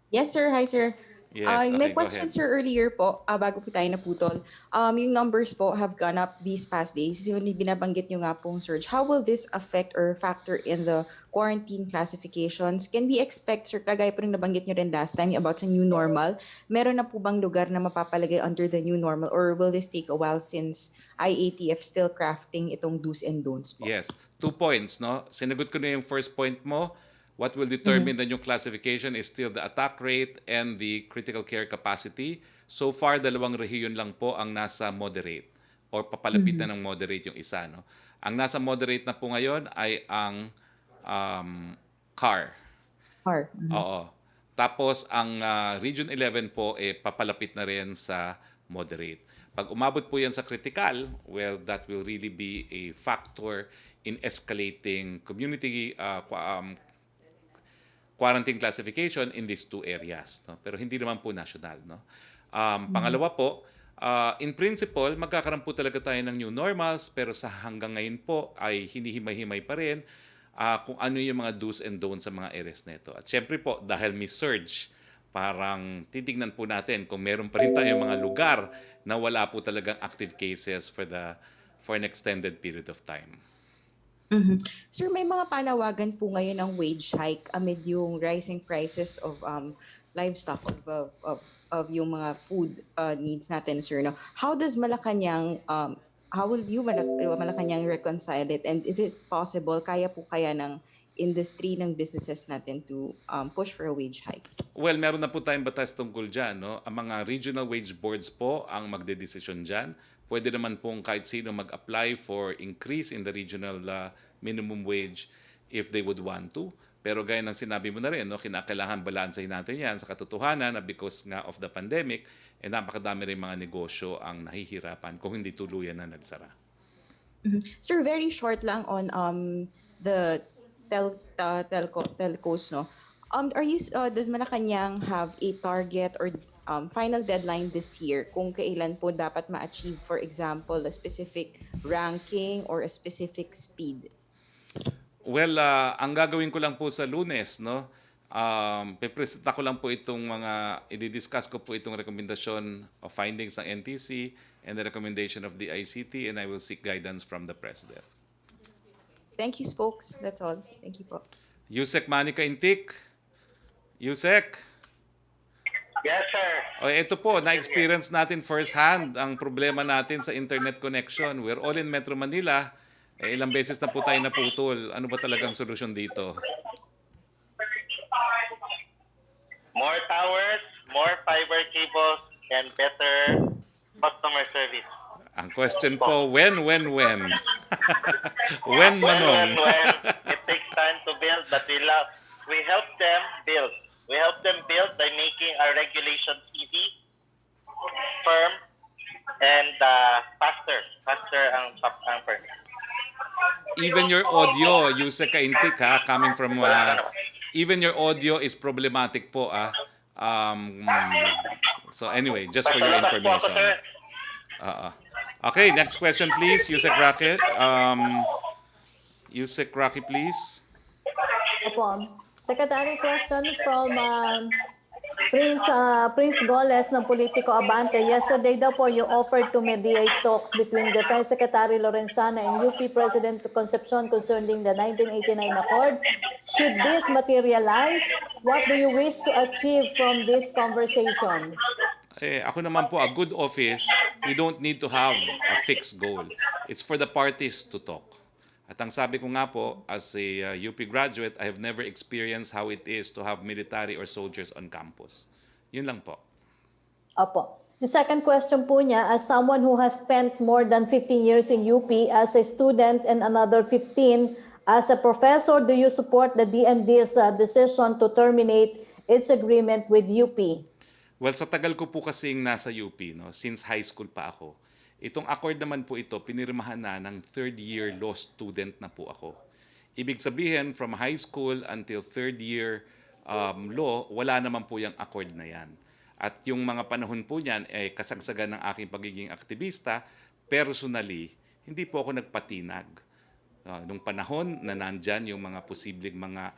Yes, sir. Hi, sir. Yes, May okay, question, sir, earlier po, bago po tayo naputol. Yung numbers po have gone up these past days. Yung binabanggit nyo nga pong surge. How will this affect or factor in the quarantine classifications? Can we expect, sir, kagaya po rin nabanggit nyo rin last time about sa new normal, meron na po bang lugar na mapapalagay under the new normal or will this take a while since IATF still crafting itong do's and don'ts po? Yes. 2 points, no? Sinagot ko na yung first point mo. What will determine the new classification is still the attack rate and the critical care capacity. So far, 2 rehiyon lang po ang nasa moderate or papalapit na ng moderate yung isa. No? Ang nasa moderate na po ngayon ay ang CAR. CAR. Oo. Tapos, ang Region 11 po, papalapit na rin sa moderate. Pag umabot po yan sa critical, well, that will really be a factor in escalating community quarantine classification in these 2 areas. No? Pero hindi naman po national. No? Pangalawa po, in principle, magkakaroon po talaga tayo ng new normals, pero sa hanggang ngayon po ay hinihimay-himay pa rin kung ano yung mga do's and don'ts sa mga areas nito. At syempre po, dahil may surge, parang titignan po natin kung meron pa rin tayong mga lugar na wala po talagang active cases for an extended period of time. Sir, may mga panawagan po ngayon ng wage hike amid yung rising prices of livestock, of yung mga food needs natin, sir. No? How does Malacanang, how will you Malacanang reconcile it? And is it possible, kaya ng industry, ng businesses natin to push for a wage hike? Well, meron na po tayong batas tungkol dyan. No? Ang mga regional wage boards po ang magdedesisyon dyan. Pwede naman pong kahit sino mag-apply for increase in the regional minimum wage if they would want to. Pero gaya ng sinabi mo na rin, no, kinakailangan balansahin natin yan sa katotohanan na because nga of the pandemic, napakadami rin mga negosyo ang nahihirapan kung hindi tuluyan na nagsara. Sir, very short lang on the telcos, no? Does Malacanang have a target or final deadline this year kung kailan po dapat ma-achieve, for example, a specific ranking or a specific speed? Well, ang gagawin ko lang po sa Lunes, no? Pipresenta ko lang po itong i-discuss ko po itong rekomendasyon of findings ng NTC and the recommendation of the ICT, and I will seek guidance from the President. Thank you, Spokes. That's all. Thank you po. Yusek Manica Intik. Yusek? Yes, sir. O, ito po, na-experience natin first hand ang problema natin sa internet connection. We're all in Metro Manila. Ilang beses na po tayo naputol. Ano ba talagang solusyon dito? More tower more fiber cables, and better customer service. Ang question po, when? When, Manong? When it takes time to build, but we help them build. We help them build by making our regulations easy, firm, and faster ang permit. Even your audio, Yusek Kaintik, coming from, even your audio is problematic po. So anyway, just for your information. Okay, next question please, Yusek Roque. Yusek Roque, please. Opo. Secretary, question from Prince Goles ng Politico Abante. Yesterday daw po you offered to mediate talks between Defense Secretary Lorenzana and UP President Concepcion concerning the 1989 Accord. Should this materialize, what do you wish to achieve from this conversation? Ako naman po, a good office, we don't need to have a fixed goal. It's for the parties to talk. At ang sabi ko nga po, as a UP graduate, I have never experienced how it is to have military or soldiers on campus. Yun lang po. Opo. The second question po niya, as someone who has spent more than 15 years in UP as a student and another 15 as a professor, do you support the DND's decision to terminate its agreement with UP? Well, sa tagal ko po kasing nasa UP, no, since high school pa ako, itong accord naman po ito, pinirmahan na ng third year law student na po ako. Ibig sabihin, from high school until third year law, wala naman po yung accord na yan. At yung mga panahon po niyan, kasagsagan ng aking pagiging aktivista, personally, hindi po ako nagpatinag. Nung panahon na nandyan yung mga posibleng mga,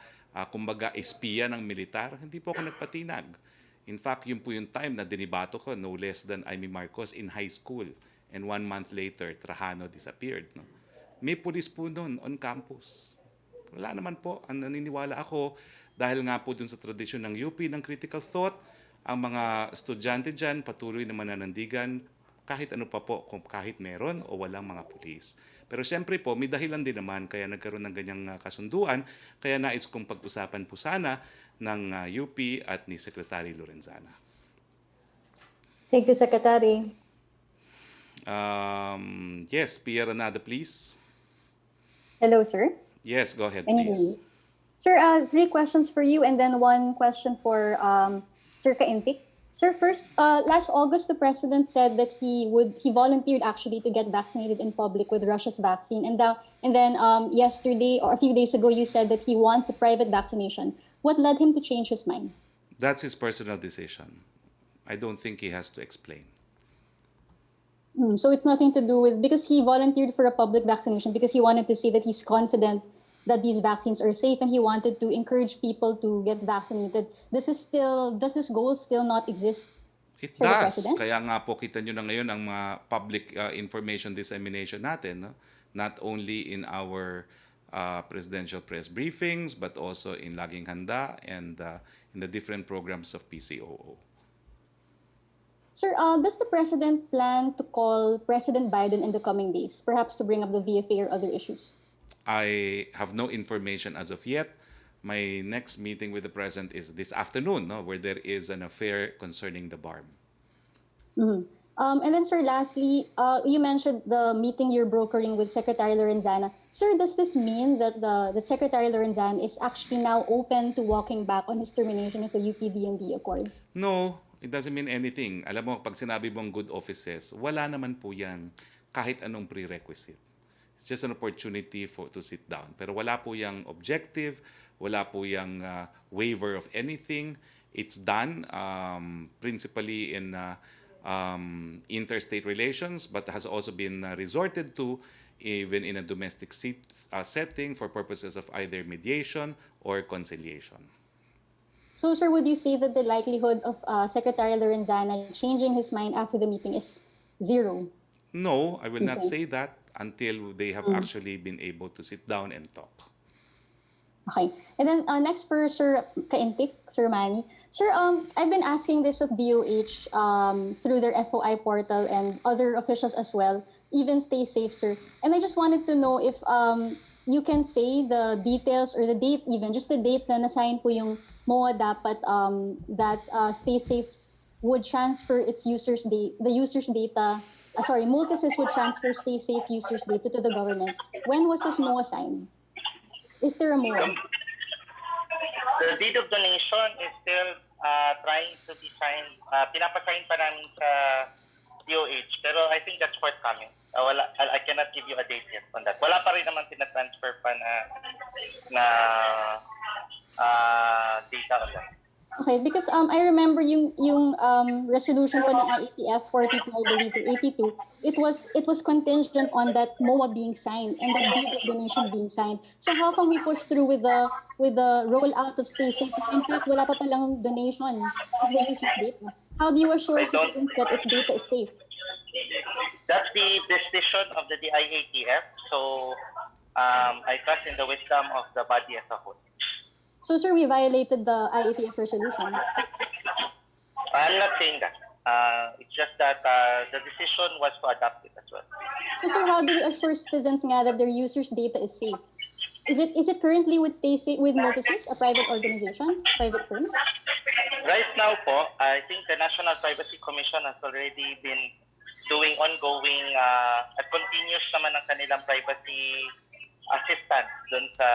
kumbaga, espiya ng militar, hindi po ako nagpatinag. In fact, yun po yung time na dinibato ko, no less than Amy Marcos in high school. And 1 month later, Trajano disappeared. No? May pulis po noon on campus. Wala naman po. Ang naniniwala ako, dahil nga po dun sa tradisyon ng UP, ng critical thought, ang mga estudyante dyan patuloy na mananandigan kahit ano pa po, kahit meron o walang mga pulis. Pero siyempre po, may dahilan din naman kaya nagkaroon ng ganyang kasunduan. Kaya nais kong pag-usapan po sana ng UP at ni Secretary Lorenzana. Thank you, Secretary. Yes, Pierre Renada, please. Hello, sir. Yes, go ahead, Can you hear please. me? Sir, 3 questions for you and then 1 question for Sir Kaintik. Sir, first, last August, the president said that he volunteered actually to get vaccinated in public with Russia's vaccine. And then yesterday or a few days ago, you said that he wants a private vaccination. What led him to change his mind? That's his personal decision. I don't think he has to explain. So it's nothing to do with, because he volunteered for a public vaccination because he wanted to say that he's confident that these vaccines are safe and he wanted to encourage people to get vaccinated. Does this goal still not exist? It for the does. president? Kaya nga po kita nyo na ngayon ang mga public information dissemination natin, no? Not only in our presidential press briefings but also in Laging Handa and in the different programs of PCOO. Sir, does the president plan to call President Biden in the coming days, perhaps to bring up the VFA or other issues? I have no information as of yet. My next meeting with the president is this afternoon, no, where there is an affair concerning the BARM. Mm-hmm. And then, sir, lastly, you mentioned the meeting you're brokering with Secretary Lorenzana. Sir, does this mean that that Secretary Lorenzana is actually now open to walking back on his termination of the UP-DND Accord? No, it doesn't mean anything. Alam mo, pag sinabi mong good offices, wala naman po yan kahit anong prerequisite. It's just an opportunity to sit down. Pero wala po yung objective, wala po yung waiver of anything. It's done principally in interstate relations, but has also been resorted to even in a domestic setting for purposes of either mediation or conciliation. So, sir, would you say that the likelihood of Secretary Lorenzana changing his mind after the meeting is 0? No, I will not Okay. say that until they have actually been able to sit down and talk. Okay. And then next for Sir Kaintik, Sir Manny. Sir, I've been asking this of DOH through their FOI portal and other officials as well. Even stay safe, sir. And I just wanted to know if you can say the details or the date even, just the date na nasign po yung MOA dapat that stay safe would transfer its users' data. Multisys would transfer Stay Safe users' data to the government. When was this MOA signed? Is there a MOA? The deed of donation is still trying to be signed. Pinapasign pa namin sa DOH, pero I think that's forthcoming. I cannot give you a date yet on that. Wala pa rin naman tinatransfer pa na data on that. Okay, because I remember yung resolution pa ng IATF 42, I believe, or 82, it was contingent on that MOA being signed and that deed of donation being signed. So how can we push through with the rollout of Stay Safe? In fact, wala pa palang donation of the user's data. How do you assure citizens that its data is safe? That's the decision of the IATF. So I trust in the wisdom of the body as a whole. So, sir, we violated the IATF resolution. I'm not saying that. It's just that the decision was to adopt it as well. So, sir, how do we assure citizens nga that their users' data is safe? Is it currently with Stay Safe, with Multisys, a private organization, private firm? Right now po, I think the National Privacy Commission has already been doing ongoing at continuous naman ang kanilang privacy assistance dun sa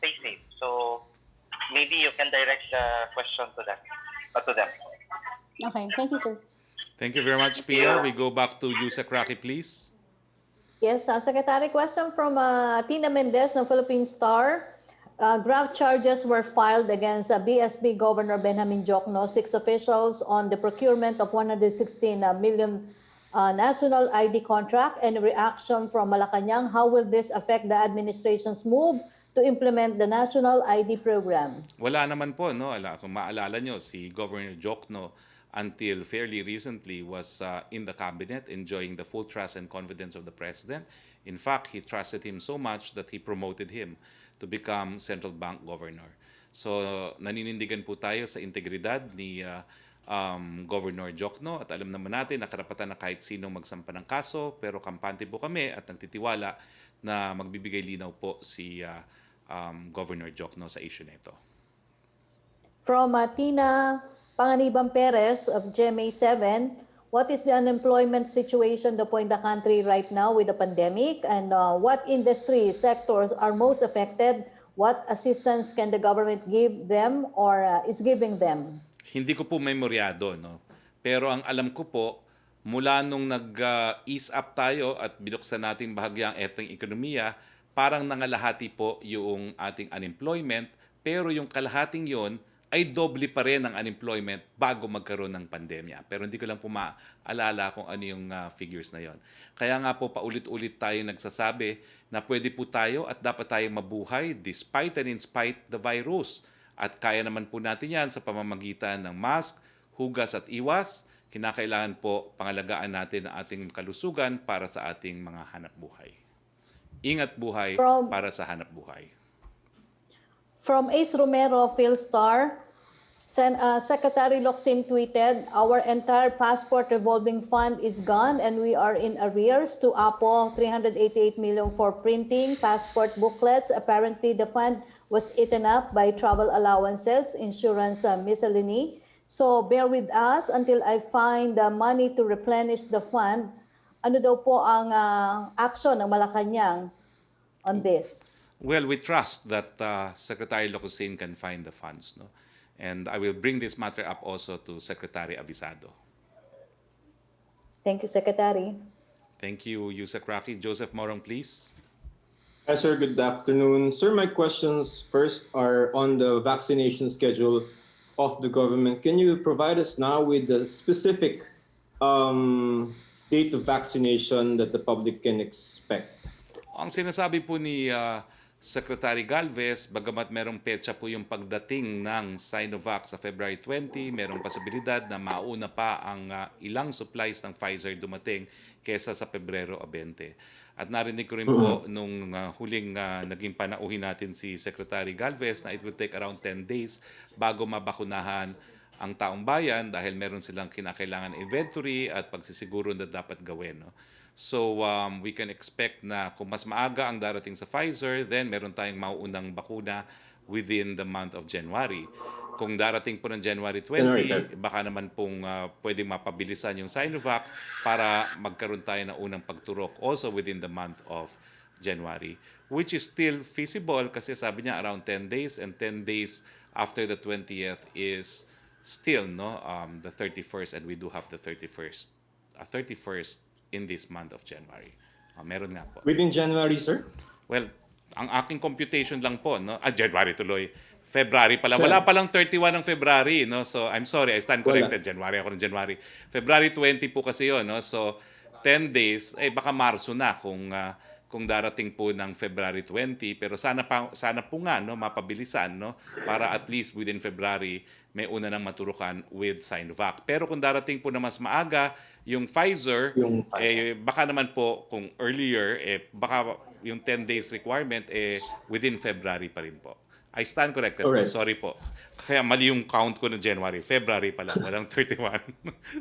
Stay Safe. So maybe you can direct the question to them. Okay, thank you, sir. Thank you very much, Pia. We go back to Yusek Roque, please. Yes, Secretary, question from Tina Mendez ng Philippine Star. Graft charges were filed against BSP Governor Benjamin Jocno, 6 officials on the procurement of 116 million national ID contract and reaction from Malacanang. How will this affect the administration's move to implement the national ID program? Wala naman po, no? Kung maalala nyo, si Governor Jocno until fairly recently was in the cabinet enjoying the full trust and confidence of the president. In fact, he trusted him so much that he promoted him to become central bank governor. So naninindigan po tayo sa integridad ni Governor Jocno at alam naman natin na karapatan na kahit sinong magsampa ng kaso, pero kampante po kami at nagtitiwala na magbibigay linaw po si Governor Jocno sa issue na ito. From Tina Panganiban Perez of GMA7, what is the unemployment situation in the country right now with the pandemic, and what industry sectors are most affected? What assistance can the government give them or is giving them? Hindi ko po memoryado, no? Pero ang alam ko po, mula nung nag-ease up tayo at binuksan natin bahagyang etong ekonomiya, parang nangalahati po yung ating unemployment, pero yung kalahating yon ay doble pa rin ang unemployment bago magkaroon ng pandemya. Pero hindi ko lang po maalala kung ano yung figures na yon. Kaya nga po paulit-ulit tayo nagsasabi na pwede po tayo at dapat tayong mabuhay despite and in spite the virus. At kaya naman po natin yan sa pamamagitan ng mask, hugas at iwas. Kinakailangan po pangalagaan natin ang ating kalusugan para sa ating mga hanap buhay. Ingat buhay para sa hanap buhay. From Ace Romero, Philstar, Secretary Locsin tweeted, "Our entire passport revolving fund is gone and we are in arrears to Apo 388 million for printing passport booklets. Apparently, the fund was eaten up by travel allowances, insurance miscellany. So bear with us until I find the money to replenish the fund." Ano daw po ang action ng Malacanang on this? Well, we trust that Secretary Locsin can find the funds, no? And I will bring this matter up also to Secretary Avisado. Thank you, Secretary. Thank you, Yusek Roque. Joseph Morong, please. Hi, sir. Good afternoon. Sir, my questions first are on the vaccination schedule of the government. Can you provide us now with the specific date of vaccination that the public can expect? Ang sinasabi po ni Secretary Galvez, bagamat merong petsa po yung pagdating ng Sinovac sa February 20, merong posibilidad na mauna pa ang ilang supplies ng Pfizer dumating kesa sa Pebrero 20. At narinig ko rin po nung huling naging panauhin natin si Secretary Galvez na it will take around 10 days bago mabakunahan ang taong bayan dahil meron silang kinakailangan inventory at pagsisiguro na dapat gawin. No? So we can expect na kung mas maaga ang darating sa Pfizer, then meron tayong mauunang bakuna within the month of January. kung darating po ng January 20, January 30. baka naman pong pwedeng mapabilisan yung Sinovac para magkaroon tayo ng unang pagturok also within the month of January, which is still feasible kasi sabi niya around 10 days, and 10 days after the 20th is still the 31st, and we do have the 31st in this month of January. Meron nga po. Within January, sir? Well, ang aking computation lang po, January tuloy. February pala. Wala palang 31 ng February, no? So, I'm sorry, I stand corrected. January ako ng January. February 20 po kasi yun, no? So, 10 days, baka Marso na kung darating po ng February 20, pero sana po nga mapabilisan, para at least within February may una nang maturukan with Sinovac. Pero kung darating po na mas maaga yung Pfizer, baka naman po kung earlier, baka yung 10 days requirement within February pa rin po. I stand corrected po. Sorry po. Kaya mali yung count ko ng January. February pala. Walang 31.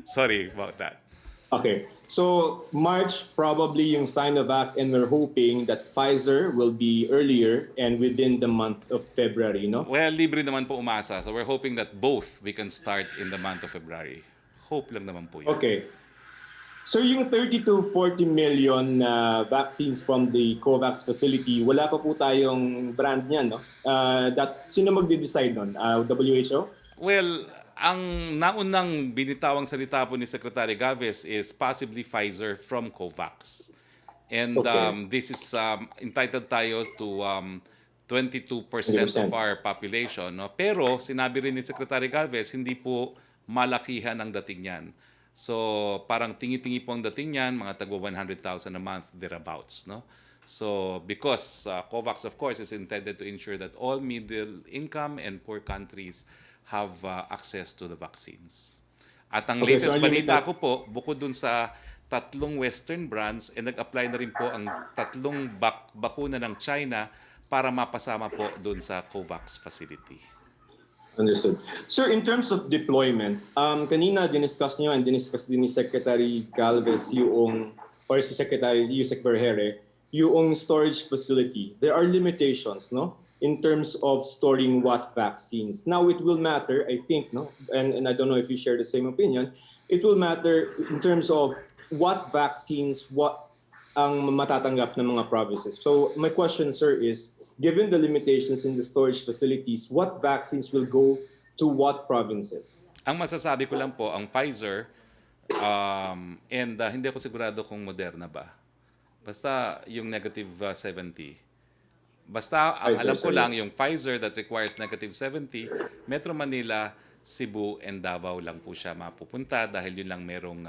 Sorry about that. Okay. So, March, probably yung Sinovac, and we're hoping that Pfizer will be earlier and within the month of February, no? Well, libre naman po umasa. So, we're hoping that both we can start in the month of February. Hope lang naman po yun. Okay. So yung 30 to 40 million vaccines from the COVAX facility, wala pa po tayong brand niyan, no? Sino magde-decide nun? WHO? Well, ang naunang binitawang salita po ni Secretary Galvez is possibly Pfizer from COVAX. And this is entitled tayo to 22% of our population. No? Pero sinabi rin ni Secretary Galvez, hindi po malakihan ang dating yan. So parang tingi-tingi po ang dating yan, mga tagwa 100,000 a month, thereabouts. No? So because COVAX of course is intended to ensure that all middle income and poor countries have access to the vaccines. At ang latest balita ko po, bukod dun sa 3 Western brands, nag-apply na rin po ang 3 bakuna ng China para mapasama po dun sa COVAX facility. Understood. Sir, in terms of deployment, kanina diniscuss niyo and diniscuss din ni Secretary Galvez or si Secretary Yusek Berhere, yung storage facility. There are limitations, no? In terms of storing what vaccines. Now, it will matter, I think, no? And I don't know if you share the same opinion, it will matter in terms of what vaccines, what ang matatanggap ng mga provinces. So my question, sir, is given the limitations in the storage facilities, what vaccines will go to what provinces? Ang masasabi ko lang po, ang Pfizer, and hindi ako sigurado kung Moderna ba. Basta yung negative 70. Basta ang alam ko lang yung Pfizer that requires negative 70, Metro Manila, Cebu, and Davao lang po siya mapupunta dahil yun lang merong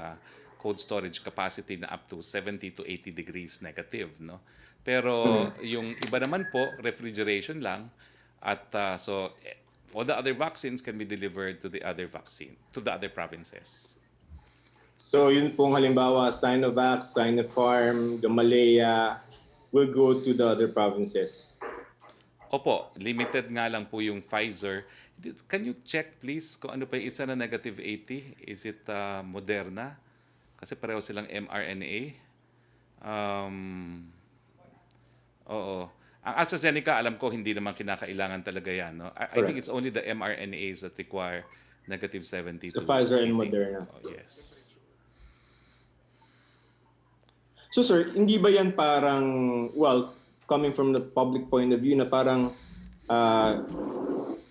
cold storage capacity na up to 70 to 80 degrees negative, no? Pero yung iba naman po, refrigeration lang, at so all the other vaccines can be delivered to the other provinces. So yun pong halimbawa, Sinovac, Sinopharm, Gamaleya will go to the other provinces. Opo, limited nga lang po yung Pfizer. Can you check please kung ano pa yung isa na negative 80? Is it Moderna? Kasi pareho silang mRNA. Oo. Ang AstraZeneca, alam ko, hindi naman kinakailangan talaga yan. No? I think it's only the mRNAs that require negative 70 So to Pfizer 80. and Moderna. Oh, yes. So sir, hindi ba yan parang, well, coming from the public point of view, na parang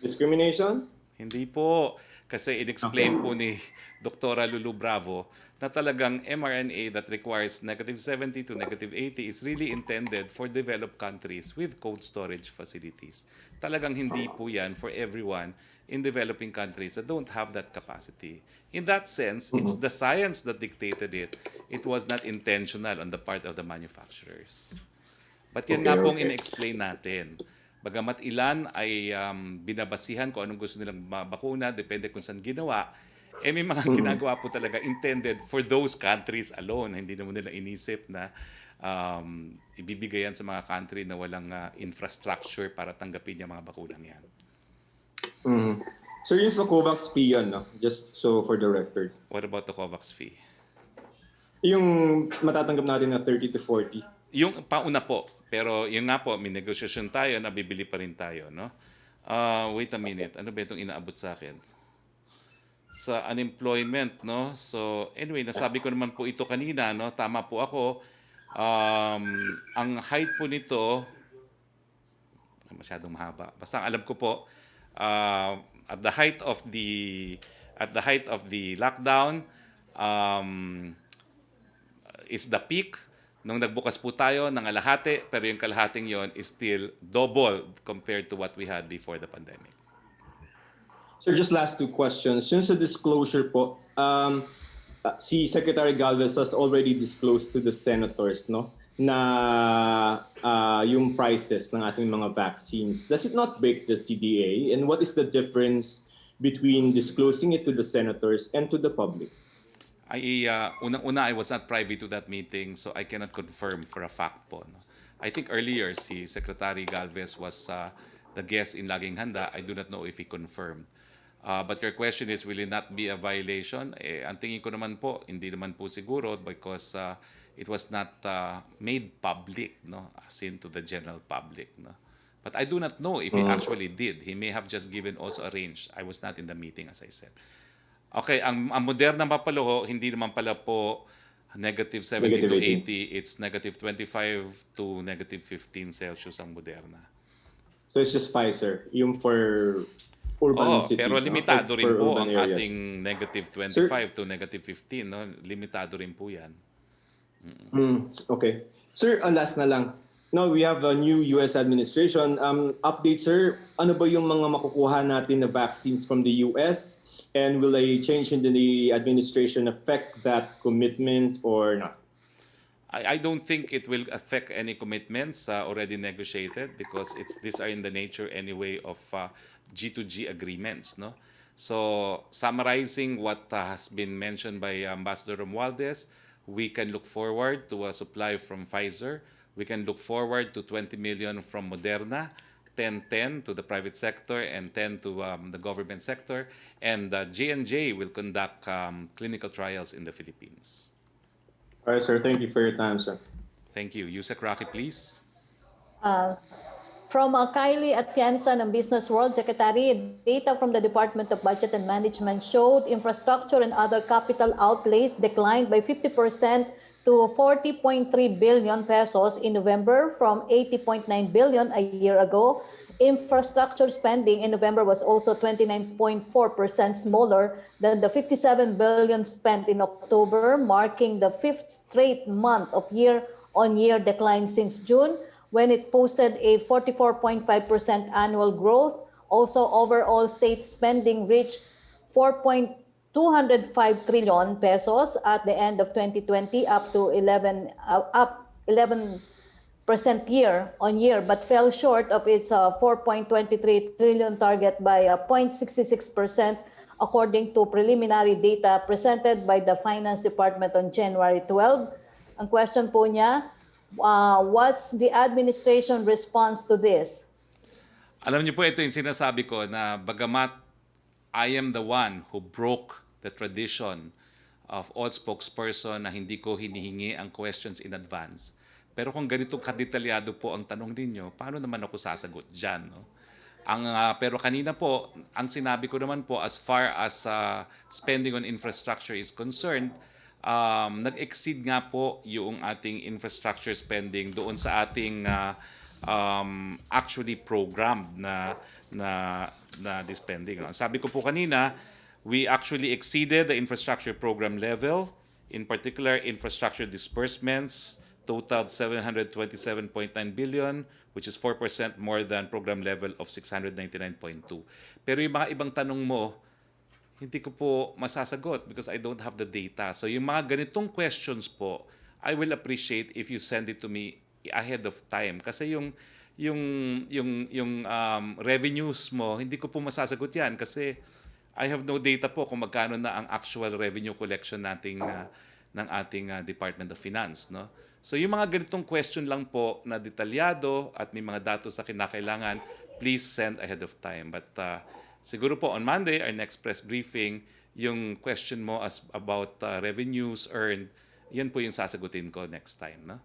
discrimination? Hindi po. Kasi in-explain po ni Dr. Lulu Bravo na talagang mRNA that requires negative 70 to negative 80 is really intended for developed countries with cold storage facilities. Talagang hindi po yan for everyone in developing countries that don't have that capacity. In that sense, it's the science that dictated it. It was not intentional on the part of the manufacturers. But yan nga pong in-explain natin. Bagamat ilan ay binabasihan kung anong gusto nilang bakuna, depende kung saan ginawa, may mga ginagawa po talaga intended for those countries alone. Hindi naman nila inisip na ibibigay yan sa mga country na walang infrastructure para tanggapin yung mga bakunang yan. So yun sa COVAX fee yun, no? Just so for the record. What about the COVAX fee? Yung matatanggap natin na 30 to 40. Yung pauna po, pero yung nga po, may negosasyon tayo na bibili pa rin tayo, no? Wait a minute. Ano ba itong inaabot sa akin? Sa unemployment, no? So, anyway, nasabi ko naman po ito kanina, no? Tama po ako. Ang height po nito, masyadong mahaba. Basta ang alam ko po, at the height of the lockdown, um, is the peak. Nung nagbukas po tayo ng kalahati, pero yung kalahating yon is still double compared to what we had before the pandemic. Sir, just last two questions. Since the disclosure po, si Secretary Galvez has already disclosed to the senators, no, na yung prices ng ating mga vaccines. Does it not break the CDA? And what is the difference between disclosing it to the senators and to the public? Unang-una, I was not privy to that meeting, so I cannot confirm for a fact po. No? I think earlier, si Secretary Galvez was the guest in Laging Handa. I do not know if he confirmed. But your question is, will it not be a violation? Ang tingin ko naman po, hindi naman po siguro because it was not made public, no, as in to the general public. No? But I do not know if he actually did. He may have just given also a range. I was not in the meeting, as I said. Okay, ang Moderna Mapaloho, hindi naman pala po negative 70 to 80. It's negative 25 to negative 15 Celsius ang Moderna. So it's just Pfizer, yung for urban cities. Pero limitado rin for po urban ang areas. ating negative 25 to negative 15. No? Limitado rin po yan. Okay. Sir, last na lang. Now, we have a new US administration. Update, sir, ano ba yung mga makukuha natin na vaccines from the US? And will a change in the administration affect that commitment or not? I don't think it will affect any commitments already negotiated because these are in the nature anyway of G2G agreements. No? So summarizing what has been mentioned by Ambassador Romualdez, we can look forward to a supply from Pfizer. We can look forward to 20 million from Moderna, 10 to the private sector and 10 to the government sector. And J&J will conduct clinical trials in the Philippines. All right, sir. Thank you for your time, sir. Thank you. Yusek Roque, please. From Kylie Atienza ng Business World Secretary, data from the Department of Budget and Management showed infrastructure and other capital outlays declined by 50% to 40.3 billion pesos in November from 80.9 billion a year ago. Infrastructure spending in November was also 29.4% smaller than the 57 billion spent in October, marking the fifth straight month of year-on-year decline since June, when it posted a 44.5% annual growth. Also, overall state spending reached 4.205 trillion pesos at the end of 2020, up 11% year-on-year, but fell short of its 4.23 trillion target by 0.66%, according to preliminary data presented by the Finance Department on January 12. Ang question po niya, what's the administration response to this? Alam niyo po, ito yung sinasabi ko na bagamat I am the one who broke the tradition of all spokesperson na hindi ko hinihingi ang questions in advance. Pero kung ganito kadetalyado po ang tanong ninyo, paano naman ako sasagot dyan? No? Pero kanina po, ang sinabi ko naman po as far as spending on infrastructure is concerned, nag-exceed nga po yung ating infrastructure spending doon sa ating actually programmed na spending. No? Sabi ko po kanina, we actually exceeded the infrastructure program level. In particular, infrastructure disbursements totaled 727.9 billion, which is 4% more than program level of 699.2. Pero yung mga ibang tanong mo, hindi ko po masasagot because I don't have the data. So yung mga ganitong questions po, I will appreciate if you send it to me ahead of time. Kasi yung revenues mo, hindi ko po masasagot yan kasi I have no data po kung magkano na ang actual revenue collection nating ng ating Department of Finance, no? So yung mga ganitong question lang po na detalyado at may mga datos na kinakailangan, please send ahead of time. But siguro po on Monday, our next press briefing, yung question mo about revenues earned, yan po yung sasagutin ko next time, no?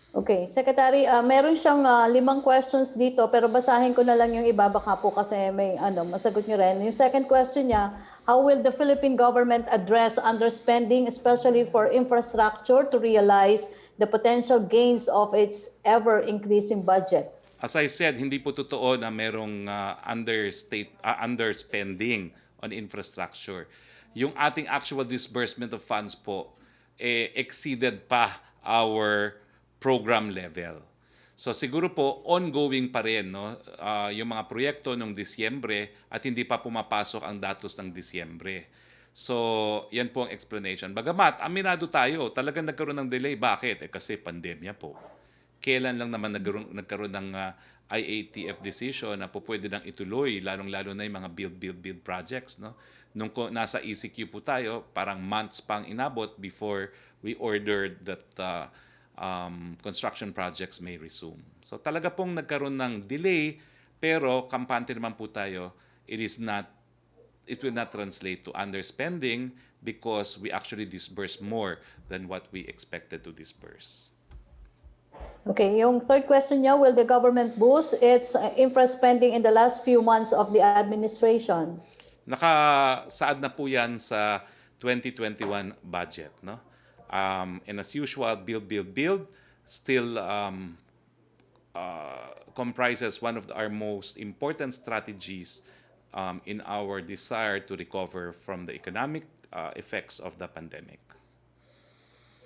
Okay, Secretary, meron siyang 5 questions dito pero basahin ko na lang yung iba baka po kasi may masagot niyo rin. Yung second question niya, how will the Philippine government address underspending especially for infrastructure to realize the potential gains of its ever-increasing budget? As I said, hindi po totoo na merong underspending on infrastructure. Yung ating actual disbursement of funds po exceeded pa our program level. So siguro po ongoing pa rin yung mga proyekto nung Disyembre at hindi pa pumapasok ang datos ng Disyembre. So yan po ang explanation. Bagamat aminado tayo, talagang nagkaroon ng delay. Bakit? Kasi pandemya po. Kailan lang naman nagkaroon ng IATF decision na po pwede nang ituloy, lalong-lalo na yung mga build projects. Nung nasa ECQ po tayo, parang months pang inabot before we ordered that construction projects may resume. So talaga pong nagkaroon ng delay, pero kampante naman po tayo, it will not translate to underspending because we actually disburse more than what we expected to disburse. Okay, yung third question niya, will the government boost its infra spending in the last few months of the administration? Nakasaad na po yan sa 2021 budget, and as usual, build still comprises one of our most important strategies in our desire to recover from the economic effects of the pandemic.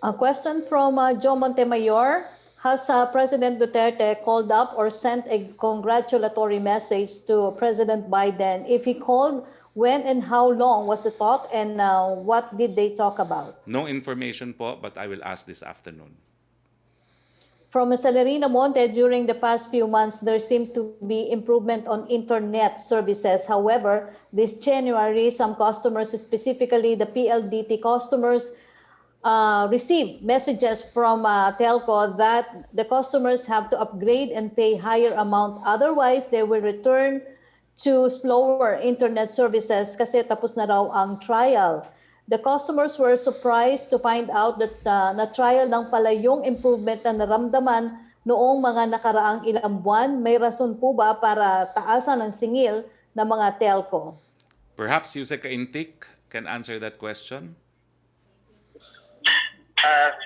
A question from Joe Montemayor. Has President Duterte called up or sent a congratulatory message to President Biden? If he called, when and how long was the talk and what did they talk about? No information po, but I will ask this afternoon. From Celerina Monte, during the past few months, there seemed to be improvement on internet services. However, this January, some customers, specifically the PLDT customers, received messages from telco that the customers have to upgrade and pay higher amount. Otherwise, they will return to slower internet services kasi tapos na raw ang trial. The customers were surprised to find out that na-trial lang pala yung improvement na naramdaman noong mga nakaraang ilang buwan. May rason po ba para taasan ang singil ng mga telco? Perhaps Yusek Intik can answer that question.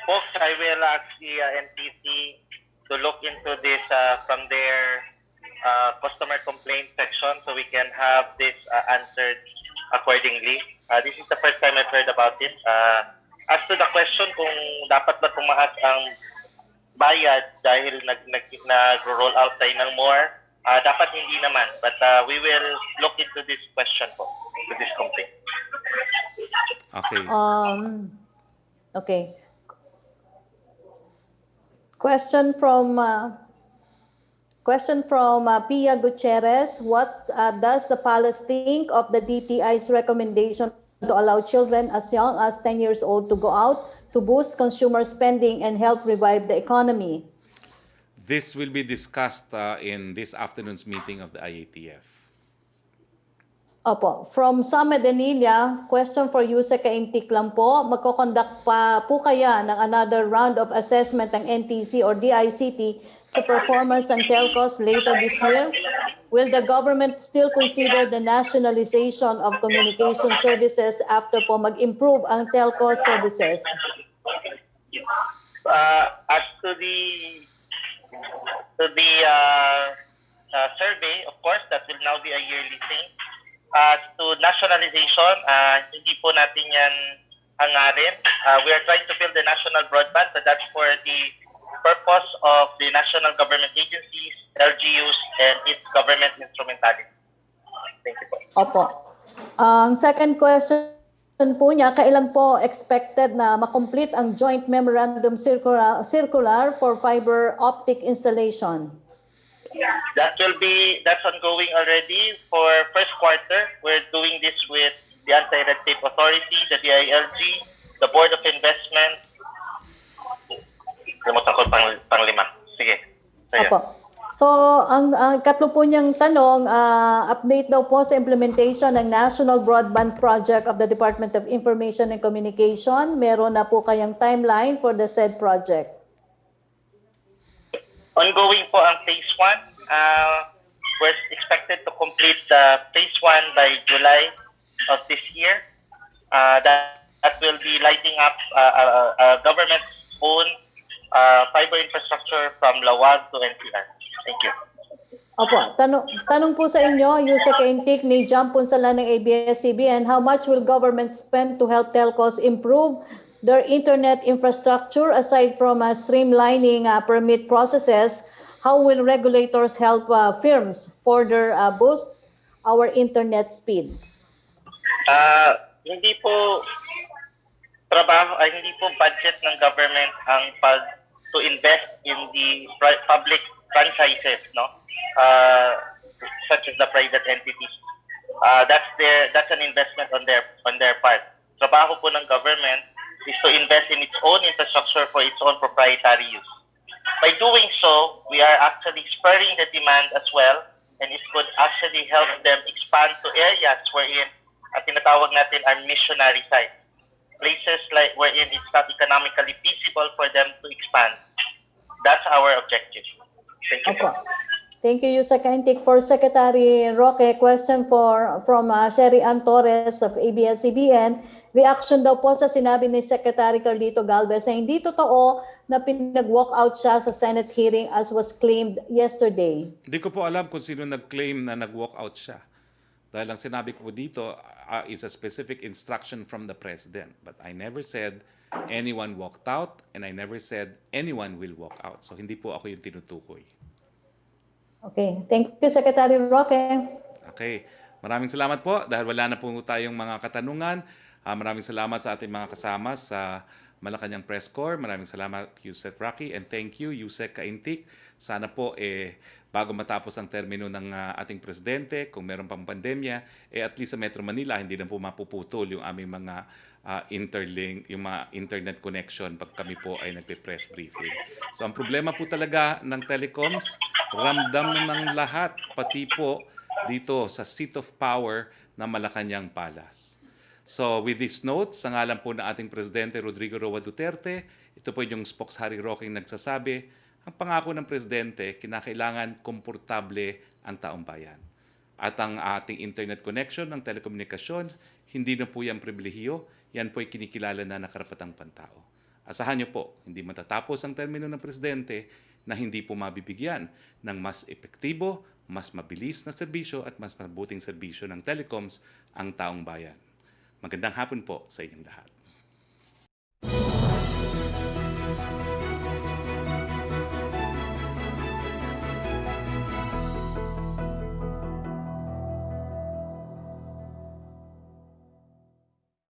Folks, I will ask the NTC to look into this from their customer complaint section so we can have this answered accordingly. This is the first time I've heard about it. As to the question kung dapat ba tumaas ang bayad dahil nag-roll out tayo ng more, dapat hindi naman. But we will look into this question po, to this complaint. Okay. Okay. Question from Pia Gutierrez. What does the palace think of the DTI's recommendation to allow children as young as 10 years old to go out to boost consumer spending and help revive the economy? This will be discussed in this afternoon's meeting of the IATF. Opo. From Sama Denilia, question for you sa Kaintik lang po. Magkoconduct pa po kaya ng another round of assessment ng NTC or DICT sa performance ng telcos later this year? Will the government still consider the nationalization of communication services after po mag-improve ang telco services? As to the survey, of course, that will now be a yearly thing. As to nationalization, hindi po natin yan hangarin. We are trying to build the national broadband, but that's for the purpose of the national government agencies, LGUs, and its government instrumentality. Thank you po. Opo. Ang second question po niya, kailan po expected na makomplete ang joint memorandum circular for fiber optic installation? That's ongoing already for first quarter. We're doing this with the Anti-Red Tape Authority, the DILG, the Board of Investment. Limutan ko pang-lima. Sige. Opo. So, ang katlo po niyang tanong, update daw po sa implementation ng National Broadband Project of the Department of Information and Communication. Meron na po kayang timeline for the said project? Ongoing po ang phase 1. We're expected to complete the phase 1 by July of this year. That will be lighting up government's own fiber infrastructure from Lawag to NCR. Thank you. Opo, tanong po sa inyo, Yusek Intik ni Jam Punsala ng ABS-CBN, how much will government spend to help telcos improve their internet infrastructure aside from streamlining permit processes? How will regulators help firms further boost our internet speed? Hindi po budget ng government ang to invest in the public franchises, no? Such as the private entities. That's an investment on their part. Trabaho po ng government is to invest in its own infrastructure for its own proprietary use. By doing so, we are actually spurring the demand as well, and it could actually help them expand to areas wherein tinatawag natin are missionary sites. Places like wherein it's not economically feasible for them to expand. That's our objective. Thank you. Opo. Thank you, Yusek Intik. For Secretary Roque, question from Sherry Ann Torres of ABS-CBN. Reaction daw po sa sinabi ni Secretary Carlito Galvez na hindi totoo na pinag-walk out siya sa Senate hearing as was claimed yesterday. Hindi ko po alam kung sino nag-claim na nag-walk out siya. Dahil ang sinabi ko dito is a specific instruction from the President. But I never said anyone walked out and I never said anyone will walk out. So hindi po ako yung tinutukoy. Okay. Thank you, Secretary Roque. Okay. Maraming salamat po dahil wala na po tayong mga katanungan. Maraming salamat sa ating mga kasama sa Malacanang Press Corps. Maraming salamat, Yusek Roque. And thank you, Yusek Intik. Sana po bago matapos ang termino ng ating presidente, kung meron pang pandemya, at least sa Metro Manila, hindi na po mapuputol yung aming mga interlink, yung mga internet connection pag kami po ay nagpe-press briefing. So ang problema po talaga ng telecoms, ramdam ng lahat, pati po dito sa seat of power ng Malacanang Palace. So with these notes, sa ngalan po ng ating Presidente Rodrigo Roa Duterte, ito po yung Spokesperson Roque nagsasabi, ang pangako ng Presidente, kinakailangan komportable ang taong bayan. At ang ating internet connection ng telekomunikasyon, hindi na po yan pribilehiyo, yan po ay kinikilala na ng karapatang pantao. Asahan niyo po, hindi matatapos ang termino ng Presidente na hindi po mabibigyan ng mas epektibo, mas mabilis na serbisyo at mas mabuting serbisyo ng telecoms ang taong bayan. Magandang hapon po sa inyong lahat.